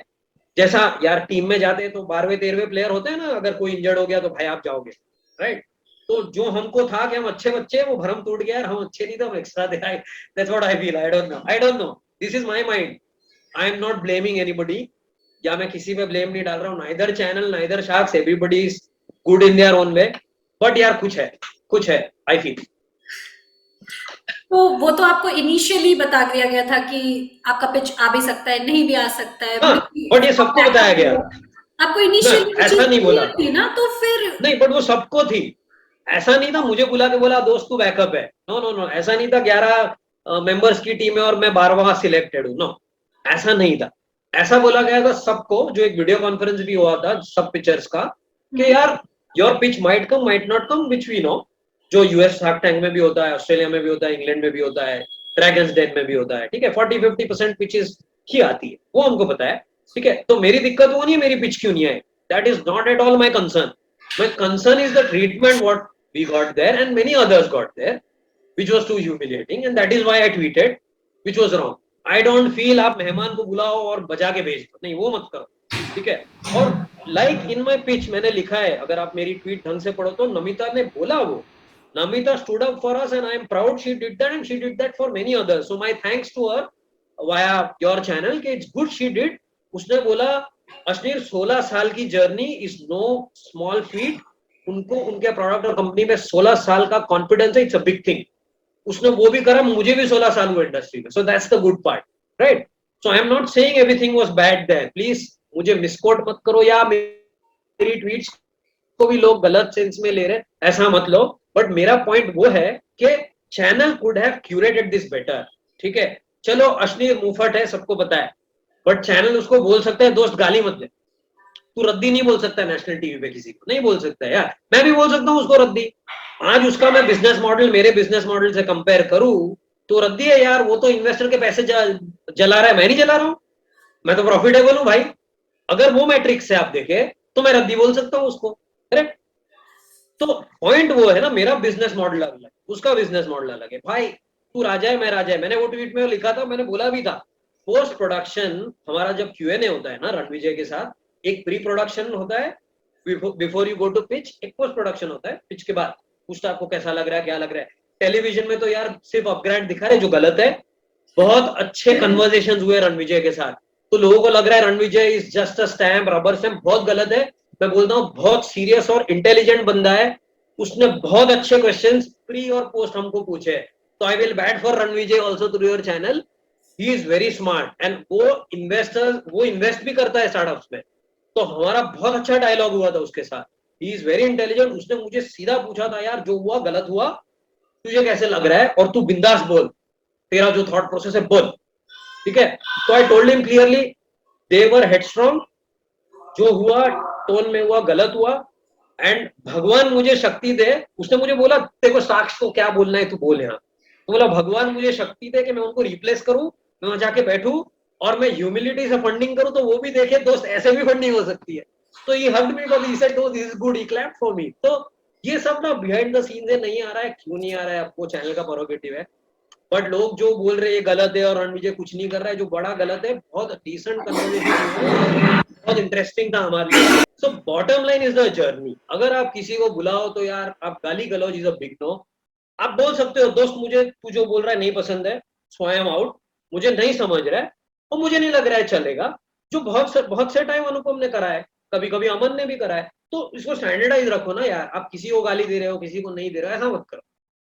जैसा यार टीम में जाते हैं तो 12वें 13वें प्लेयर होते हैं ना, अगर कोई इंजर्ड हो गया तो भाई आप जाओगे, राइट। तो जो हमको था कि हम अच्छे बच्चे, वो भरम टूट गया यार, हम अच्छे नहीं थे, हम एक्स्ट्रा थे। That's what I feel. I don't know. I don't know. This is my mind. I am not blaming anybody. या मैं किसी पे ब्लेम नहीं डाल रहा हूँ, neither channel neither sharks, everybody is good in their own way, but यार कुछ है आई फील। तो वो तो आपको इनिशियली बता दिया गया था कि आपका पिच आ भी सकता है, नहीं भी आ सकता है, हाँ, बट ये सबको बताया गया, आपको इनिशियली ऐसा नहीं बोला थी ना, तो फिर नहीं, बट वो सबको थी। ऐसा नहीं था मुझे बुला के बोला दोस्त तू बैकअप है, नो नो नो, ऐसा नहीं था 11 मेंबर्स की टीम है और मैं 12वां सिलेक्टेड हूँ, नो, ऐसा नहीं था। ऐसा बोला गया था सबको, जो एक वीडियो कॉन्फ्रेंस भी हुआ था सब पिचर्स का, कि यार your pitch might come might not come, which we know, जो यूएस शार्क टैंक में भी होता है, ऑस्ट्रेलिया में भी होता है, इंग्लैंड में भी होता है, ड्रैगन्स डेन में भी होता है, ठीक है, 40-50% पिचेस ही आती है, वो हमको पता है, ठीक है। तो मेरी दिक्कत वो नहीं है मेरी पिच क्यों नहीं आई, that is not at all my concern. My concern is the treatment what we got there and many others got there, which was too humiliating, and that is why I tweeted, which was wrong. I don't feel आप मेहमान को बुलाओ और बजा के भेज दो, नहीं वो मत करो, ठीक है। और लाइक इन माई पिच मैंने लिखा है, अगर आप मेरी ट्वीट ढंग से पढ़ो तो नमिता ने बोला, वो Namita stood up for us and I am proud she did that, and she did that for many others, so my thanks to her via your channel कि it's good she did। उसने बोला अश्नीर 16 साल की journey is know small feet, उनको उनके product और company में 16 साल का कॉन्फिडेंस है, इट्स अ बिग थिंग। उसने वो भी करा, मुझे भी 16 साल हुआ इंडस्ट्री में, so that's the good part, right. So I am not saying everything was bad there, please मुझे मिसकोट मत करो, या मेरी ट्वीट्स को भी लोग गलत सेंस में ले रहे, ऐसा मत लो। बट मेरा पॉइंट वो है कि channel could have curated this better, ठीक है। चलो अश्नीर मुफट है, सबको पता है, बट चैनल उसको बोल सकता है दोस्त गाली मत दे, तू रद्दी नहीं बोल सकता नेशनल टीवी पे, किसी को नहीं बोल सकता यार, मैं भी बोल सकता हूँ उसको रद्दी। आज उसका मैं बिजनेस मॉडल मेरे बिजनेस मॉडल से कंपेयर करूं तो रद्दी है यार, वो तो इन्वेस्टर के पैसे जला रहा है, मैं नहीं जला रहा हूं, मैं तो प्रॉफिटेबल हूं भाई। अगर वो मैट्रिक्स से आप देखे तो मैं रद्दी बोल सकता हूं उसको, करेक्ट। तो पॉइंट वो है ना, मेरा बिजनेस मॉडल अलग है, उसका बिजनेस मॉडल अलग है भाई, तू राजा है मैं राजा है। मैंने वो ट्वीट में लिखा था, मैंने बोला भी था, पोस्ट प्रोडक्शन हमारा जब Q&A होता है ना रणविजय के साथ, एक प्री प्रोडक्शन होता है before you go to pitch, एक पोस्ट प्रोडक्शन होता है पिच के बाद, पूछता आपको कैसा लग रहा है क्या लग रहा है। टेलीविजन में तो यार सिर्फ अपग्रेड दिखा रहे, जो गलत है। बहुत अच्छे कन्वर्सेशन हुए रणविजय के साथ, तो लोगों को लग रहा है Ranvijay is just a stamp, rubber stamp, बहुत गलत है। मैं बोलता हूँ बहुत सीरियस और इंटेलिजेंट बंदा है, उसने बहुत अच्छे क्वेश्चंस प्री और पोस्ट हमको पूछे, तो I will bat for Ranvijay also through your channel. He is very smart and वो इन्वेस्टर, वो इन्वेस्ट भी करता है स्टार्टअप्स में, तो हमारा बहुत अच्छा डायलॉग हुआ था उसके साथ। He is very intelligent. उसने मुझे सीधा पूछा था, यार जो हुआ गलत हुआ, तुझे कैसे लग रहा है, और तू बिंदास बोल, तेरा जो थॉट प्रोसेस है बोल, ठीक है। तो I told him clearly, they were headstrong, जो हुआ टोन में हुआ गलत हुआ, एंड भगवान मुझे शक्ति दे। उसने मुझे बोला तेरे को साक्ष को क्या बोलना है तू बोल यहाँ। तो बोला भगवान मुझे शक्ति दे कि मैं उनको रिप्लेस करूं, मैं वहां जाके बैठूं और मैं ह्यूमिलिटी से फंडिंग करूं, तो वो भी देखे दोस्त ऐसे भी फंडिंग हो सकती है। तो ही hugged me, but he said this is good, he clapped for me. तो ये सब ना बिहाइंड द सीन से नहीं आ रहा है। क्यों नहीं आ रहा है, आपको चैनल का प्रोगेटिव है, बट लोग जो बोल रहे हैं ये गलत है और रणविजय कुछ नहीं कर रहा है, जो बड़ा गलत है। बहुत डिसेंट कन्वर्सेशन, बहुत इंटरेस्टिंग था हमारे लिए। So bottom line is the journey. अगर आप किसी को बुलाओ तो यार आप गाली गलौज इज अ बिग नो। आप बोल सकते हो दोस्त मुझे तू जो बोल रहा है नहीं पसंद है, सो आई एम आउट, मुझे नहीं समझ रहा है और मुझे नहीं लग रहा है चलेगा। जो बहुत से टाइम अनुपम ने करा है, कभी कभी अमन ने भी करा है। तो इसको स्टैंडर्डाइज रखो ना यार। आप किसी को गाली दे रहे हो, किसी को नहीं दे रहे हो, ऐसा मत करो।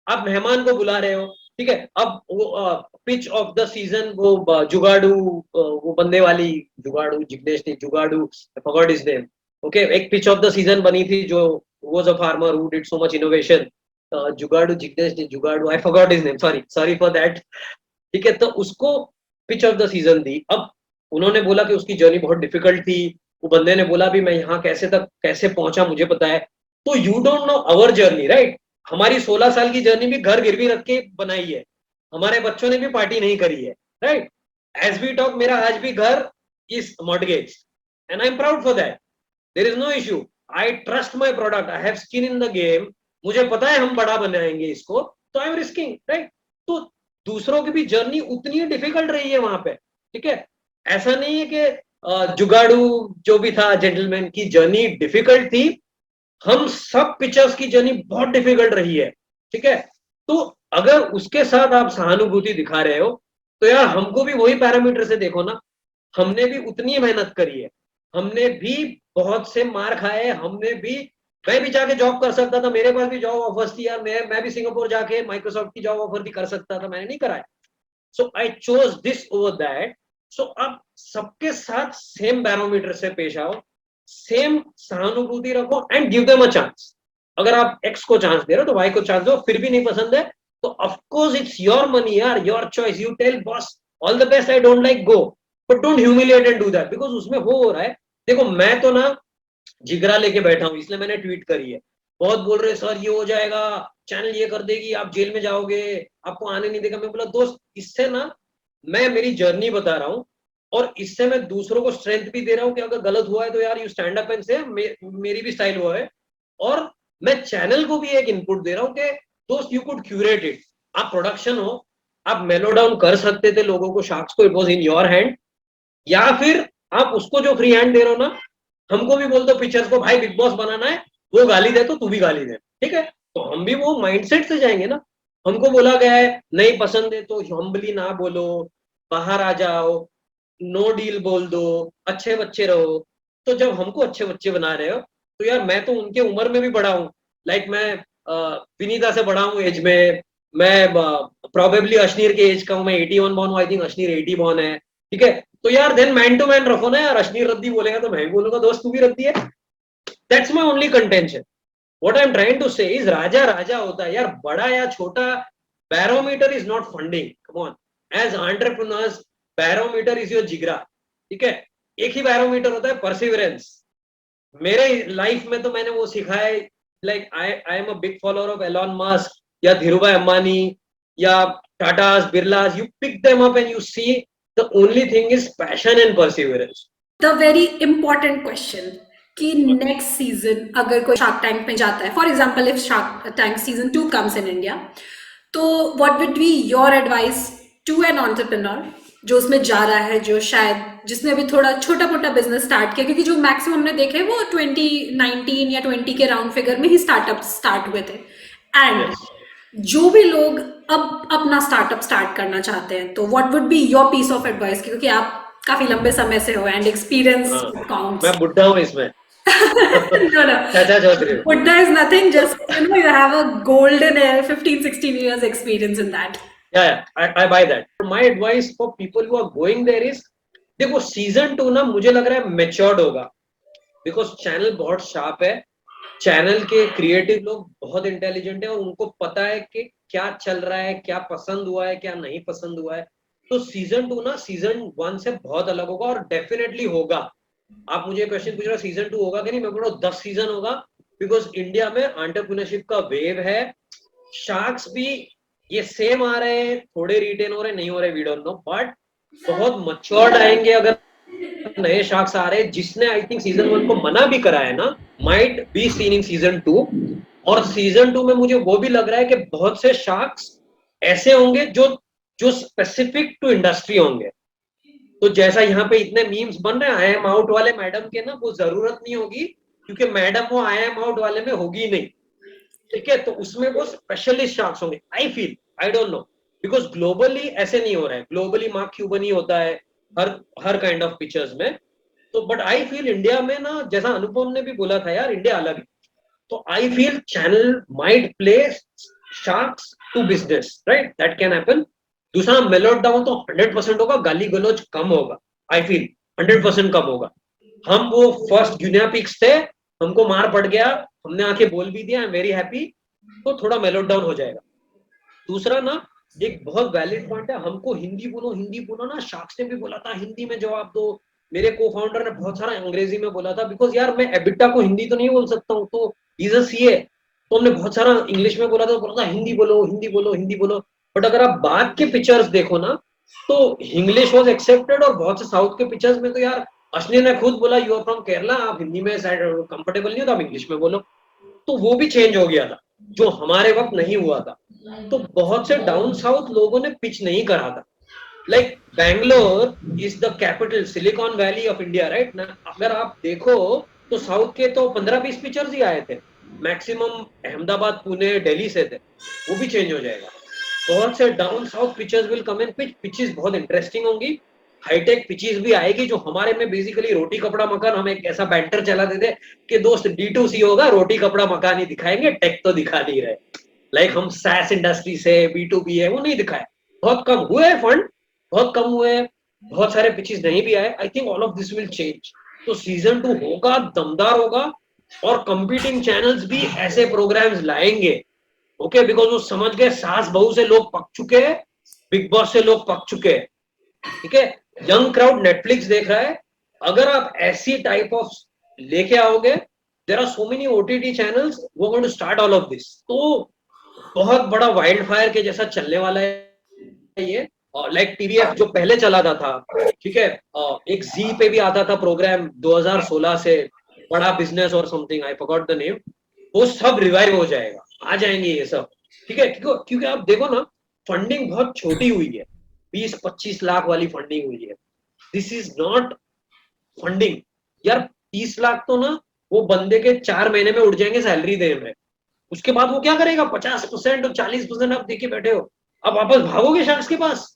आप मेहमान को बुला रहे हो, ठीक है। अब वो पिच ऑफ द सीजन, वो जुगाड़ू, वो बंदे वाली, जुगाड़ू जिग्नेश नहीं, जुगाड़ू, फॉरगॉट हिज नेम। ओके, एक पिच ऑफ द सीजन बनी थी जो was a farmer who did so much innovation. जुगाड़ू जिग्नेश नहीं, जुगाड़ू, I forgot his name, sorry sorry for that. ठीक है, तो उसको पिच ऑफ द सीजन दी। अब उन्होंने बोला कि उसकी जर्नी बहुत डिफिकल्ट थी। वो बंदे ने बोला भी मैं यहाँ कैसे पहुंचा मुझे पता है। तो you don't know our journey, right. हमारी 16 साल की जर्नी भी घर गिरवी रख के बनाई है। हमारे बच्चों ने भी पार्टी नहीं करी है, राइट। एज वी टॉक मेरा आज भी घर is mortgage, and I am proud for that. There is no issue. I trust my product, I have skin in the game. मुझे पता है हम बड़ा बनाएंगे इसको, तो आई एम रिस्किंग, राइट। तो दूसरों की भी जर्नी उतनी डिफिकल्ट रही है वहां पे, ठीक है। ऐसा नहीं है कि जुगाड़ू जो भी था जेंटलमैन की जर्नी डिफिकल्ट थी। हम सब पिचर्स की जर्नी बहुत डिफिकल्ट रही है, ठीक है। तो अगर उसके साथ आप सहानुभूति दिखा रहे हो, तो यार हमको भी वही पैरामीटर से देखो ना। हमने भी उतनी मेहनत करी है, हमने भी बहुत से मार खाए, हमने भी, मैं भी जाके जॉब कर सकता था, मेरे पास भी जॉब ऑफर्स थी यार। मैं भी सिंगापुर जाके माइक्रोसॉफ्ट की जॉब ऑफर भी कर सकता था, मैंने नहीं कराया। So I chose this over that. So अब सबके साथ सेम बैरोमीटर से पेश आओ, सेम सहानुभूति रखो, and give them a chance. अगर आप एक्स को चांस दे रहे हो तो वाई को चांस दो, फिर भी नहीं पसंद है तो ऑफकोर्स इट्स योर मनी यार, your choice. You tell boss all the best, I don't like, go, but don't humiliate and do that, because उसमें वो हो रहा है। देखो मैं तो ना जिगरा लेके बैठा हूं, इसलिए मैंने ट्वीट करी है। बहुत बोल रहे सर ये हो जाएगा, चैनल ये कर देगी, आप जेल में जाओगे, आपको आने नहीं देगा। मैं बोला दोस्त इससे ना, मैं मेरी जर्नी बता रहा हूँ और इससे मैं दूसरों को स्ट्रेंथ भी दे रहा हूँ कि अगर गलत हुआ है तो यार यू स्टैंड अप एंड से मेरी भी स्टाइल हुआ है। और मैं चैनल को भी एक इनपुट दे रहा हूँ कि दोस्त यू कुड क्यूरेट इट। आप प्रोडक्शन हो, आप मेलो डाउन कर सकते थे लोगों को, शार्क्स को, it was in your hand. या फिर आप उसको जो फ्री हैंड दे रहे हो ना, हमको भी बोल दो पिक्चर्स को भाई बिग बॉस बनाना है, वो गाली दे तो तू भी गाली दे, ठीक है। तो हम भी वो माइंडसेट से जाएंगे ना। हमको बोला गया है नहीं पसंद है तो हम्बली ना बोलो, बाहर आ जाओ, नो डील बोल दो, अच्छे बच्चे रहो। तो जब हमको अच्छे बच्चे बना रहे हो, तो यार मैं तो उनके उम्र में भी बड़ा हूँ। लाइक मैं विनीता से बड़ा हूँ एज में। मैं प्रोबेबली अश्नीर के एज का हूँ, मैं 81 बॉर्न हूँ, आई थिंक अश्नीर 80 बॉर्न है, ठीक है। तो यार देन मैन टू मैन रखो ना यार। अश्नीर रद्दी बोलेगा तो मैं भी बोलूंगा दोस्त तू भी रद्दी है। That's my only contention. What I am trying to say is राजा राजा होता है यार, बड़ा या छोटा। Barometer is not funding, come on. As entrepreneurs barometer is your जिगरा, ठीक है। एक ही बैरोमीटर होता है, परसिवरेंस। मेरे लाइफ में तो मैंने वो सीखा है। Like I am a big follower of Elon Musk या धीरूभाई अंबानी या Tatas Birlas. You pick them up and you see the only thing is passion and perseverance. The very important question कि नेक्स्ट सीजन अगर कोई शार्क टैंक में जाता है, for example if shark tank season 2 comes in India, तो what would be your advice to an entrepreneur जो उसमें जा रहा है, जो शायद जिसने अभी थोड़ा छोटा मोटा बिजनेस स्टार्ट किया, क्योंकि जो मैक्सिमम हमने देखे वो 2019 या 20 के राउंड फिगर में ही स्टार्टअप स्टार्ट हुए थे। एंड जो भी लोग अब अपना स्टार्टअप स्टार्ट करना चाहते हैं, तो what would be your piece of advice, क्योंकि आप काफी लंबे समय से हो एंड एक्सपीरियंस काउंट्स। मैं बुढ़ा हूँ इसमें। No, no. चाचा Chaudhary. Buddha is nothing, just, you have a golden 15, 16 years experience in that. Yeah, I buy that. My advice for people who are going there is, देखो सीजन 2 ना मुझे लग रहा है मेच्योर्ड होगा। बिकॉज चैनल बहुत sharp है, चैनल के क्रिएटिव लोग बहुत इंटेलिजेंट है और उनको पता है कि क्या चल रहा है, क्या पसंद हुआ है, क्या नहीं पसंद हुआ है। तो सीजन 2 ना सीजन 1 से बहुत अलग होगा और डेफिनेटली होगा। आप मुझे क्वेश्चन पूछ रहे हो सीजन 2 होगा कि नहीं, मैं बोल रहा हूँ 10 सीजन होगा, बिकॉज इंडिया में एंटरप्रेन्योरशिप का वेव है। शार्क्स भी ये सेम आ रहे हैं, थोड़े रिटेन हो रहे नहीं हो रहे वी डोंट नो, बट बहुत मच्योर्ड आएंगे अगर नए शार्क्स आ रहे हैं। जिसने आई थिंक सीजन 1 को मना भी करा है ना, might be seen in season 2। और सीजन 2 में मुझे वो भी लग रहा है कि बहुत से शार्क्स ऐसे होंगे जो जो स्पेसिफिक टू इंडस्ट्री होंगे। तो जैसा यहाँ पे इतने मीम्स बन रहे हैं आई एम आउट वाले मैडम के ना, वो जरूरत नहीं होगी, क्योंकि मैडम वो आई एम आउट वाले में होगी नहीं। ठीक है, तो उसमें वो स्पेशलिस्ट शार्क्स होंगे I feel, I don't no, because globally ऐसे नहीं हो रहा है। ग्लोबली मार्क क्यूबन ही होता है हर हर काइंड ऑफ पिक्चर्स में। तो बट आई फील इंडिया में ना, जैसा अनुपम ने भी बोला था यार, इंडिया अलग है। तो I feel channel might play sharks to business, right, that can happen. दूसरा मेलोड डाउन तो 100% होगा, गाली गलौज कम होगा, आई फील 100% कम होगा। हम वो फर्स्ट गिनिया पिक्स थे, हमको मार पड़ गया, हमने आके बोल भी दिया, आई एम वेरी हैप्पी, तो थोड़ा मेलोड डाउन हो जाएगा। दूसरा ना, एक बहुत वैलिड पॉइंट है, हमको हिंदी बोलो, हिंदी बोलो ना, शार्क्स ने भी बोला था हिंदी में जवाब दो। मेरे को फाउंडर ने बहुत सारा अंग्रेजी में बोला था, बिकॉज यार मैं एबिटा को हिंदी तो नहीं बोल सकता हूँ, तो इज अ सीए, तो हमने बहुत सारा इंग्लिश में बोला था हिंदी बोलो, हिंदी बोलो, हिंदी बोलो। बट अगर आप बाद के पिक्चर्स देखो ना, तो इंग्लिश वॉज एक्सेप्टेड, और बहुत से साउथ के पिक्चर्स में तो यार अश्विनी ने खुद बोला यू आर फ्रॉम केरला, आप हिंदी में कंफर्टेबल नहीं हो तो आप इंग्लिश में बोलो। तो वो भी चेंज हो गया था, जो हमारे वक्त नहीं हुआ था। तो बहुत से डाउन साउथ लोगों ने पिच नहीं करा था। Like Bangalore is the capital, silicon valley of India, right ना। अगर आप देखो तो साउथ के तो 15-20 पिक्चर्स ही आए थे, मैक्सिमम अहमदाबाद, पुणे, दिल्ली से थे। वो भी चेंज हो जाएगा। बहुत से down south pictures will come in, pitches बहुत इंटरेस्टिंग होंगी, हाईटेक पिचेस भी आएगी। जो हमारे में बेसिकली रोटी कपड़ा मकान, हम एक ऐसा बैंटर चलाते थे कि दोस्त D2C होगा, रोटी कपड़ा मकान ही दिखाएंगे, टेक तो दिखा नहीं रहे। लाइक हम सैस इंडस्ट्री से B2B है वो नहीं दिखाए, बहुत कम हुए फंड, बहुत कम हुए, बहुत सारे पिचेस नहीं भी आए। I think all of this will change. तो सीजन 2 होगा, दमदार होगा, और कंपीटिंग चैनल्स भी ऐसे प्रोग्राम्स लाएंगे। ओके, बिकॉज वो समझ गए सास बहू से लोग पक चुके हैं, बिग बॉस से लोग पक चुके हैं। ठीक है, यंग क्राउड नेटफ्लिक्स देख रहा है, अगर आप ऐसी टाइप ऑफ लेके आओगे, there are so many OTT channels, वो going to start all of this. तो बहुत बड़ा वाइल्ड फायर के जैसा चलने वाला है ये। लाइक TVF जो पहले चला था, ठीक है, एक जी पे भी आता था प्रोग्राम 2016 से, बड़ा बिजनेस और something, I forgot the name, वो सब रिवाइव हो जाएगा, आ जाएंगे ये सब। ठीक है, क्योंकि आप देखो ना, फंडिंग बहुत छोटी हुई है, 20-25 लाख वाली फंडिंग हुई है। दिस इज नॉट फंडिंग यार। 30 लाख तो ना वो बंदे के 4 महीने में उड़ जाएंगे सैलरी देने में। उसके बाद वो क्या करेगा, 50% और 40% आप देके बैठे हो, अब वापस भागोगे शार्क्स के पास।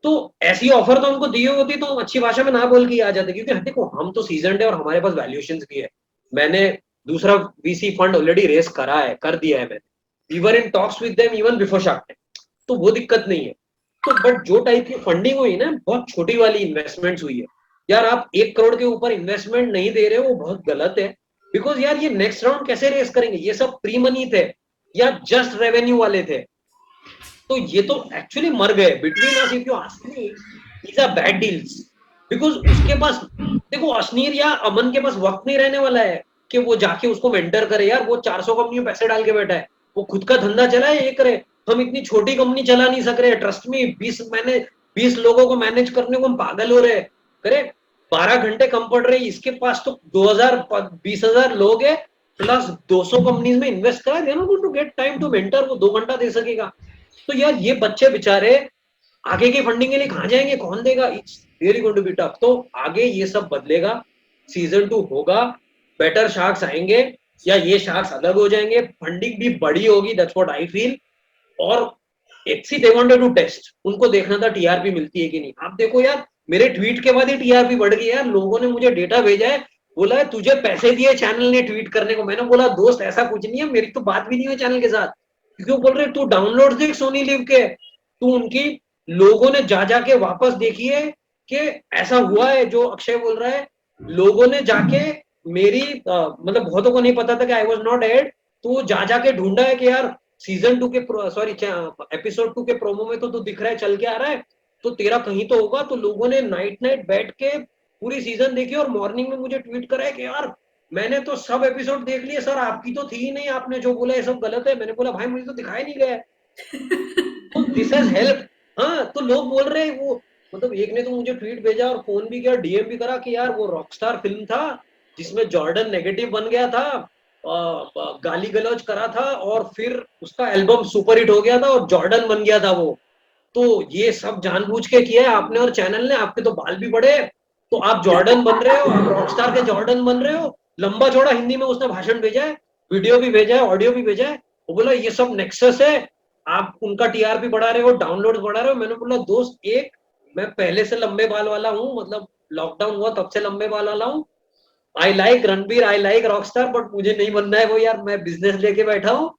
तो ऐसी ऑफर तो उनको दी होती तो अच्छी भाषा में ना बोल के आ जाते, क्योंकि देखो हम तो सीजन है और हमारे पास वैल्यूएशंस भी है। मैंने दूसरा VC फंड ऑलरेडी रेस करा है, कर दिया है मैंने, even in talks with them even before shark tank, तो वो दिक्कत नहीं है। तो बट जो टाइप की फंडिंग हुई ना, बहुत छोटी वाली इन्वेस्टमेंट्स हुई है यार। आप 1 करोड़ के ऊपर इन्वेस्टमेंट नहीं दे रहे हो, वो बहुत गलत है। बिकॉज यार ये नेक्स्ट राउंड कैसे रेस करेंगे, ये सब प्री मनी थे या जस्ट रेवेन्यू वाले थे, तो ये तो एक्चुअली मर गए। Between us if you ask me, these are bad deals. Because उसके पास देखो, अश्नीर या अमन के पास वक्त नहीं रहने वाला है कि वो जाके उसको मेंटर करे यार। वो 400 कंपनी में पैसे डाल के बैठा है, वो खुद का धंधा चलाए, ये करे। हम इतनी छोटी कंपनी चला नहीं सक रहे, ट्रस्ट में 20 लोगों को मैनेज करने को हम पागल हो रहे। करे 12 घंटे कम पड़ रहे, इसके पास तो 2000-20,000 लोग है, प्लस 200 कंपनीज में इन्वेस्ट करा, they not going to get time to mentor, वो 2 घंटा दे सकेगा। तो यार ये बच्चे बेचारे आगे की फंडिंग के लिए कहां जाएंगे, कौन देगा, it's really going to be tough. तो आगे ये सब बदलेगा, सीजन 2 होगा, बेटर शार्क्स आएंगे, या ये शार्क्स अलग हो जाएंगे, फंडिंग भी बड़ी होगी, दैट्स व्हाट आई फील। और एक सी दे वांटेड टू टेस्ट, उनको देखना था टीआरपी मिलती है कि नहीं। आप देखो यार, मेरे ट्वीट के बाद ही टीआरपी बढ़ गई यार। लोगों ने मुझे डेटा भेजा है, बोला है तुझे पैसे दिए चैनल ने ट्वीट करने को। मैंने बोला दोस्त ऐसा कुछ नहीं है, मेरी तो बात भी नहीं हुई चैनल के साथ। क्यों बोल रहे तू डाउनलोड देख सोनी लिव के, तू उनकी लोगों ने जा जाके वापस देखी है कि ऐसा हुआ है जो अक्षय बोल रहा है। लोगों ने जाके मेरी मतलब बहुतों को नहीं पता था कि आई वॉज नॉट एड, तो जा जाके ढूंढा है कि यार सीजन 2 के सॉरी एपिसोड 2 के प्रोमो में तो तू दिख रहा है, चल के आ रहा है, तो तेरा कहीं तो होगा। तो लोगों ने नाइट नाइट बैठ के पूरी सीजन देखी और मॉर्निंग में मुझे ट्वीट करा है कि यार मैंने तो सब एपिसोड देख लिए सर, आपकी तो थी ही नहीं, आपने जो बोला ये सब गलत है। मैंने बोला भाई मुझे तो दिखाई नहीं गया है। तो दिस हैज हेल्प। हाँ, तो लोग बोल रहे हैं वो, मतलब एक ने तो मुझे ट्वीट भेजा और फोन भी किया, डीएम भी करा कि यार वो रॉकस्टार फिल्म था जिसमें जॉर्डन नेगेटिव बन गया था, गाली गलौज करा था और फिर उसका एल्बम सुपर हिट हो गया था और जॉर्डन बन गया था वो। तो ये सब जानबूझ के किया है आपने और चैनल ने, आपके तो बाल भी बड़े, तो आप जॉर्डन बन रहे हो, आप रॉकस्टार के जॉर्डन बन रहे हो। लंबा चौड़ा हिंदी में उसने भाषण भेजा है, वीडियो भी भेजा है, ऑडियो भी भेजा है। वो बोला ये सब नेक्सस है, आप उनका टीआरपी बढ़ा रहे हो, डाउनलोड बढ़ा रहे हो। मैंने बोला दोस्त एक, मैं पहले से लंबे बाल वाला हूँ, मतलब लॉकडाउन हुआ तब से लंबे बाल वाला हूँ। I like Ranbir, I like Rockstar, but मुझे नहीं बनना है वो यार, मैं बिजनेस लेके बैठा हूँ।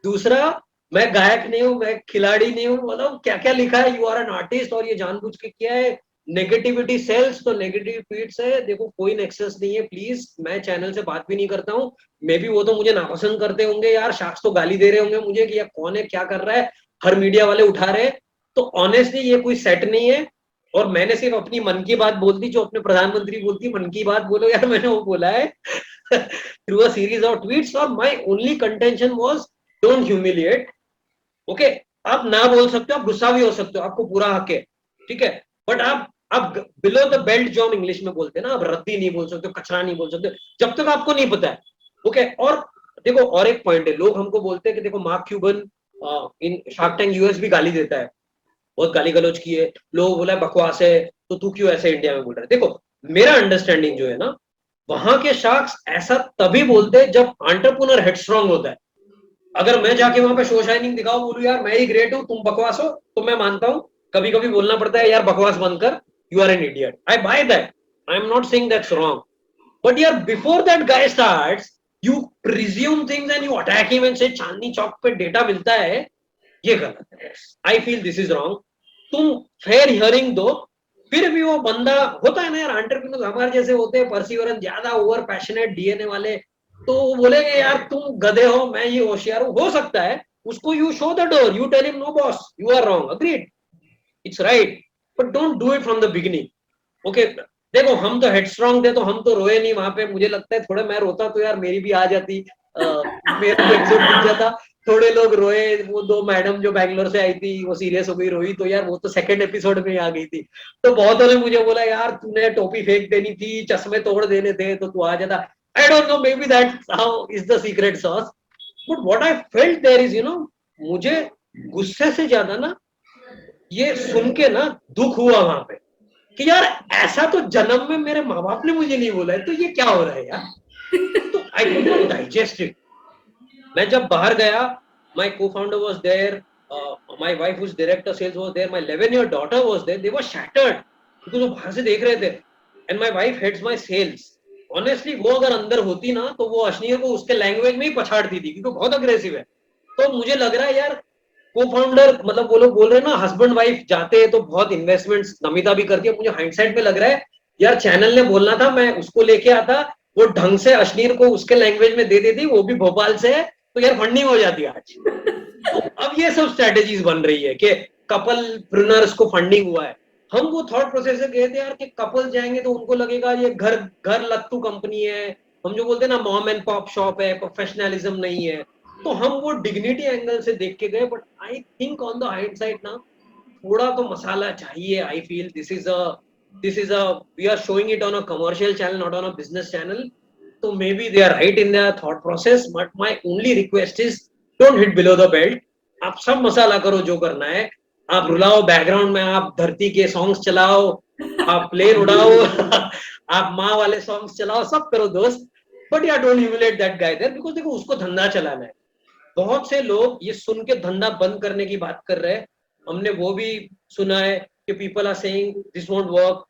दूसरा, मैं गायक नहीं हूँ, मैं खिलाड़ी नहीं हूँ, मतलब क्या क्या लिखा है, यू आर एन आर्टिस्ट, और ये जानबूझ के किया है। नेगेटिविटी सेल्स, तो नेगेटिव ट्वीट्स है, देखो कोई नेक्सस नहीं है, प्लीज। मैं चैनल से बात भी नहीं करता हूँ, मे बी वो तो मुझे नापसंद करते होंगे यार, शाख्स तो गाली दे रहे होंगे मुझे कि यार कौन है, क्या कर रहा है, हर मीडिया वाले उठा रहे हैं। तो ऑनेस्टली ये कोई सेट नहीं है। और मैंने सिर्फ अपनी मन की बात बोल दी, जो अपने प्रधानमंत्री बोलती मन की बात बोलो यार, मैंने वो बोला है through a series of tweets. और my only contention was don't humiliate. Okay, आप ना बोल सकते हो, आप गुस्सा भी हो सकते हो, आपको पूरा हक है, ठीक है, बट आप बिलो द बेल्ट जो हम इंग्लिश में बोलते हैं ना, आप रद्दी नहीं बोल सकते, कचरा नहीं बोल सकते जब तक आपको नहीं पता है। ओके, और देखो और एक पॉइंट है, लोग हमको बोलते हैं कि देखो मार्क क्यूबन इन शार्क टैंक यूएस भी गाली देता है, बहुत गाली गलौज की है, लोग बोला बकवास है, तो तू क्यों ऐसे इंडिया में बोल रहा है। देखो मेरा अंडरस्टैंडिंग जो है ना, वहां के शार्क्स ऐसा तभी बोलते हैं जब एंटरप्रेन्योर हेडस्ट्रॉन्ग होता है। अगर मैं जाके वहां पे शो शाइनिंग दिखाऊं, बोलूं यार मैं ही ग्रेट हूं, तुम बकवास हो, तो मैं मानता हूं कभी कभी बोलना पड़ता है यार बकवास बंद कर, you are an idiot, I buy that, I am not saying that's wrong. But यार before that guy starts, you presume things and you attack him and say Chandni चौक पे डेटा मिलता है, ये गलत है। आई फील दिस इज रॉन्ग। तुम fair hearing दो, फिर भी वो बंदा होता है ना यार, एंटरप्रेन्योर हमारे जैसे होते हैं, परसिवरेंस ज्यादा, ओवर पैशनेट डीएनए वाले, तो वो बोलेंगे यार तुम गधे हो, मैं ये होशियार हूं, हो सकता है उसको you show the door, you tell him no boss you are wrong, agreed, it's right, but don't do it from the beginning. Okay, देखो हम तो हेडस्ट्रॉन्ग थे, तो हम तो रोए नहीं वहां पे, मुझे लगता है थोड़ा मैं रोता तो यार मेरी भी आ जाती, मेरा भी एपिसोड दिख जाता। थोड़े लोग रोए, वो दो मैडम जो बैंगलोर से आई थी वो सीरियस हो गई, रोई, तो यार वो तो सेकंड एपिसोड में आ गई थी। तो बहुतों ने मुझे बोला यार तूने टोपी फेंक देनी थी, चश्मे तोड़ देने थे, तो तू आ जाता। I don't know, maybe that how is the secret sauce, but what I felt there is, मुझे गुस्से से ज्यादा ना ये सुन के ना दुख हुआ वहां पे कि यार ऐसा तो जन्म में मेरे माँ बाप ने मुझे नहीं बोला है, तो ये क्या हो रहा है यार। तो I could not digest it. मैं जब बाहर गया, my co-founder was there, my wife who's director sales was there, my 11-year daughter was there, they were shattered क्योंकि वो बाहर से देख रहे थे, and my wife heads my sales, honestly वो अगर अंदर होती ना तो वो अश्नीर को उसके लैंग्वेज में ही पछाड़ती थी क्योंकि बहुत अग्रेसिव है। तो मुझे लग रहा है यार को फाउंडर, मतलब वो लोग बोल रहे हैं ना हस्बैंड वाइफ जाते हैं तो बहुत इन्वेस्टमेंट्स नमिता भी करती है, मुझे हाइंडसाइट में लग रहा है यार चैनल ने बोलना था मैं उसको लेके आता, वो ढंग से अश्नीर को उसके लैंग्वेज में दे देती, वो भी भोपाल से है, तो यार फंडिंग हो जाती है आज। तो अब ये सब स्ट्रेटेजीज बन रही है कि कपल प्रूनर्स को फंडिंग हुआ है। हम वो थॉट प्रोसेस से गए थे यार कि कपल जाएंगे तो उनको लगेगा ये घर घर लत्तू कंपनी है, हम जो बोलते हैं ना मॉम एंड पॉप शॉप है, प्रोफेशनलिज्म नहीं है, तो हम वो डिग्निटी एंगल से देख के गए। But I think on the hindsight ना थोड़ा तो मसाला चाहिए। I feel this is a we are showing it on a commercial channel, not on a business channel, तो maybe they are right in their thought process, but my only request is don't hit below the belt. आप सब मसाला करो जो करना है, आप रुलाओ background में, आप धरती के सॉन्ग्स चलाओ, आप प्लेन उड़ाओ आप माँ वाले सॉन्ग्स चलाओ, सब करो दोस्त, but yeah don't humiliate that guy there, because देखो उसको धंधा चलाना है। बहुत से लोग ये सुन के धंधा बंद करने की बात कर रहे हैं, हमने वो भी सुना है कि people are saying this won't work,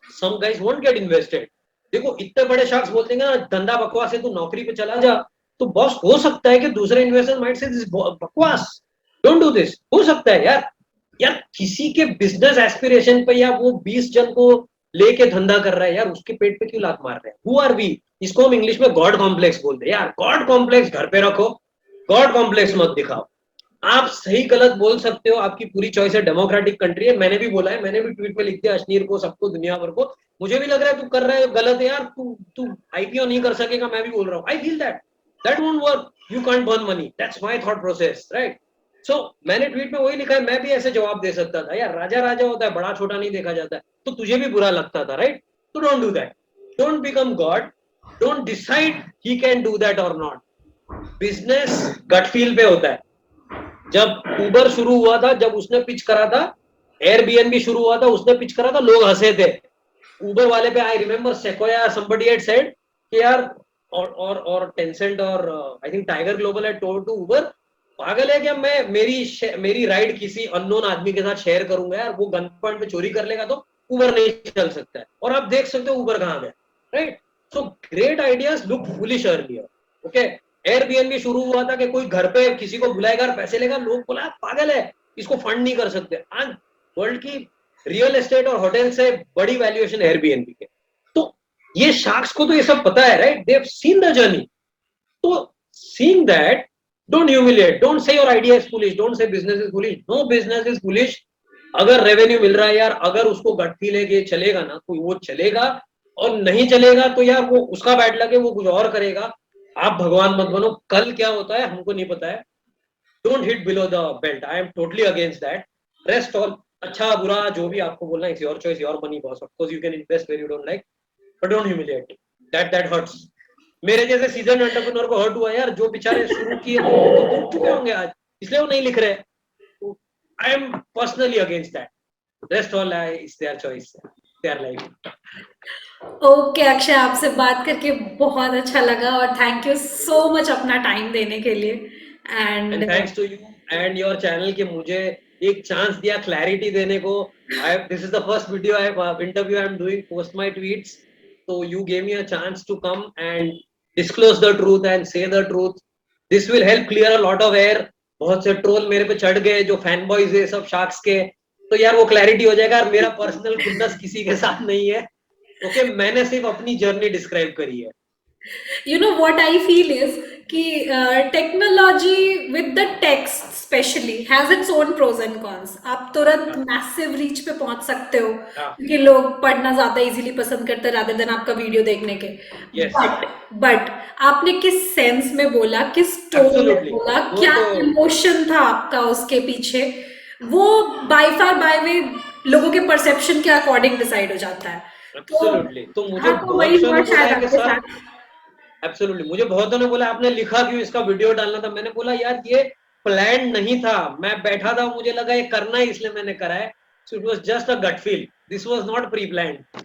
some guys won't get invested. देखो इतने बड़े शख्स बोलते हैं ना धंधा बकवास है तू नौकरी पे चला जा, तो बॉस हो सकता है कि दूसरे इन्वेस्टर माइट से दिस बकवास, डोंट डू दिस, हो सकता है यार। यार किसी के बिजनेस एस्पिरेशन पे या वो 20 जन को लेके धंधा कर रहा है यार, उसके पेट पे क्यों लात मार रहे हैं? Who are we? इसको हम इंग्लिश में गॉड कॉम्प्लेक्स बोलते हैं यार। गॉड कॉम्प्लेक्स घर पे रखो, गॉड कॉम्प्लेक्स मत दिखाओ। आप सही गलत बोल सकते हो, आपकी पूरी चॉइस है, डेमोक्रेटिक कंट्री है। मैंने भी बोला है, मैंने भी ट्वीट में लिख दिया अश्नीर को, सबको, दुनिया भर को। मुझे भी लग रहा है तू कर रहा है गलत है यार, तू आईपीओ नहीं कर सकेगा, मैं भी बोल रहा हूँ। I feel that won't work, you can't burn money, that's my thought process, right? So मैंने ट्वीट में वही लिखा है, मैं भी ऐसे जवाब दे सकता था यार, राजा राजा होता है, बड़ा छोटा नहीं देखा जाता है, तो तुझे भी बुरा लगता था, राइट? तो don't do that, don't become God, don't decide he can do that और नॉट। बिजनेस गट फील पे होता है। जब उबर शुरू हुआ था, जब उसने पिच करा था, एयरबीएनबी शुरू हुआ था, उसने पिच करा था, लोग हंसे थे उबर वाले पे। I remember Sequoia somebody had said कि यार, और टेंसेंट और I think tiger global had told to Uber, पागल है क्या, मैं मेरी राइड किसी अननोन आदमी के साथ शेयर करूंगा यार, वो गन पॉइंट पे चोरी कर लेगा तो उबर नहीं चल सकता है। और आप देख सकते हो उबर कहां गया, right? So great ideas look foolish earlier, okay? Airbnb शुरू हुआ था कि कोई घर पे किसी को बुलाएगा और पैसे लेगा, लोग बोला पागल है, इसको फंड नहीं कर सकते। आज वर्ल्ड की रियल एस्टेट और होटल से बड़ी वैल्यूएशन एयरबीएनबी के। तो ये शार्क्स को तो ये सब पता है, right? They have seen the journey. तो seeing that, don't humiliate, don't say your idea is foolish, don't say business is foolish. No business is foolish. अगर रेवेन्यू मिल रहा है यार, अगर उसको गट फील है कि चलेगा ना, तो वो चलेगा, और नहीं चलेगा तो यार वो उसका बैड लगे, वो कुछ और करेगा। आप भगवान मत बनो, कल क्या होता है हमको नहीं पता है। Don't hit below the belt, I am totally against that. Rest all, अच्छा बुरा जो भी आपको बोलना है, your choice, your money boss, of course you can invest where you don't like, but don't humiliate, that hurts. मेरे जैसे season entrepreneur को हर्ट हुआ यार, जो बेचारे शुरू किए तो टूट चुके होंगे आज, इसलिए वो नहीं लिख रहे। I am personally against that. Rest all is their choice, their life. Okay Akshay, आपसे बात करके बहुत अच्छा लगा और थैंक यू सो मच अपना टाइम देने के लिए। And and thanks to you and your channel कि मुझे एक चांस दिया क्लैरिटी देने को। I this is the first video I interview I am doing post my tweets, so you gave me a chance to come and disclose the truth and say the truth. This will help clear a lot of air. बहुत से troll मेरे पे चढ़ गए जो fan boys है सब sharks के, तो यार वो क्लैरिटी हो जाएगा। मेरा पर्सनल खुन्नस किसी के साथ नहीं है, ओके? मैंने सिर्फ अपनी जर्नी डिस्क्राइब करी है। you know what I feel is कि technology with the text especially has its own pros and cons. आप तुरंत massive reach पे पहुंच सकते हो क्योंकि लोग पढ़ना ज्यादा इजीली पसंद करते हैं rather than आपका वीडियो देखने के। Yes. but आपने किस सेंस में बोला, किस टोन में Absolutely. बोला, वो क्या तो इमोशन था आपका उसके पीछे, वो बाय फार बाय वे लोगों के परसेप्शन के अकॉर्डिंग डिसाइड हो जाता है। एब्सोल्युटली। तो मुझे हाँ, तो बहुत वही शो हुआ ने बोला शायद है कि आपके सर, साथ। एब्सोल्युटली, मुझे बहुतों ने बोला आपने लिखा क्यों, इसका वीडियो डालना था। मैंने बोला यार ये प्लान नहीं था, मैं बैठा था, मुझे लगा ये करना है इसलिए मैंने करा है। So it was just a gut feel, this was not preplanned.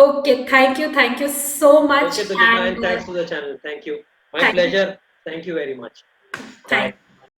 Okay, thank you so much, okay Tulika, and and thanks to the channel, thank you, my thank you, pleasure, thank you very much, thank bye.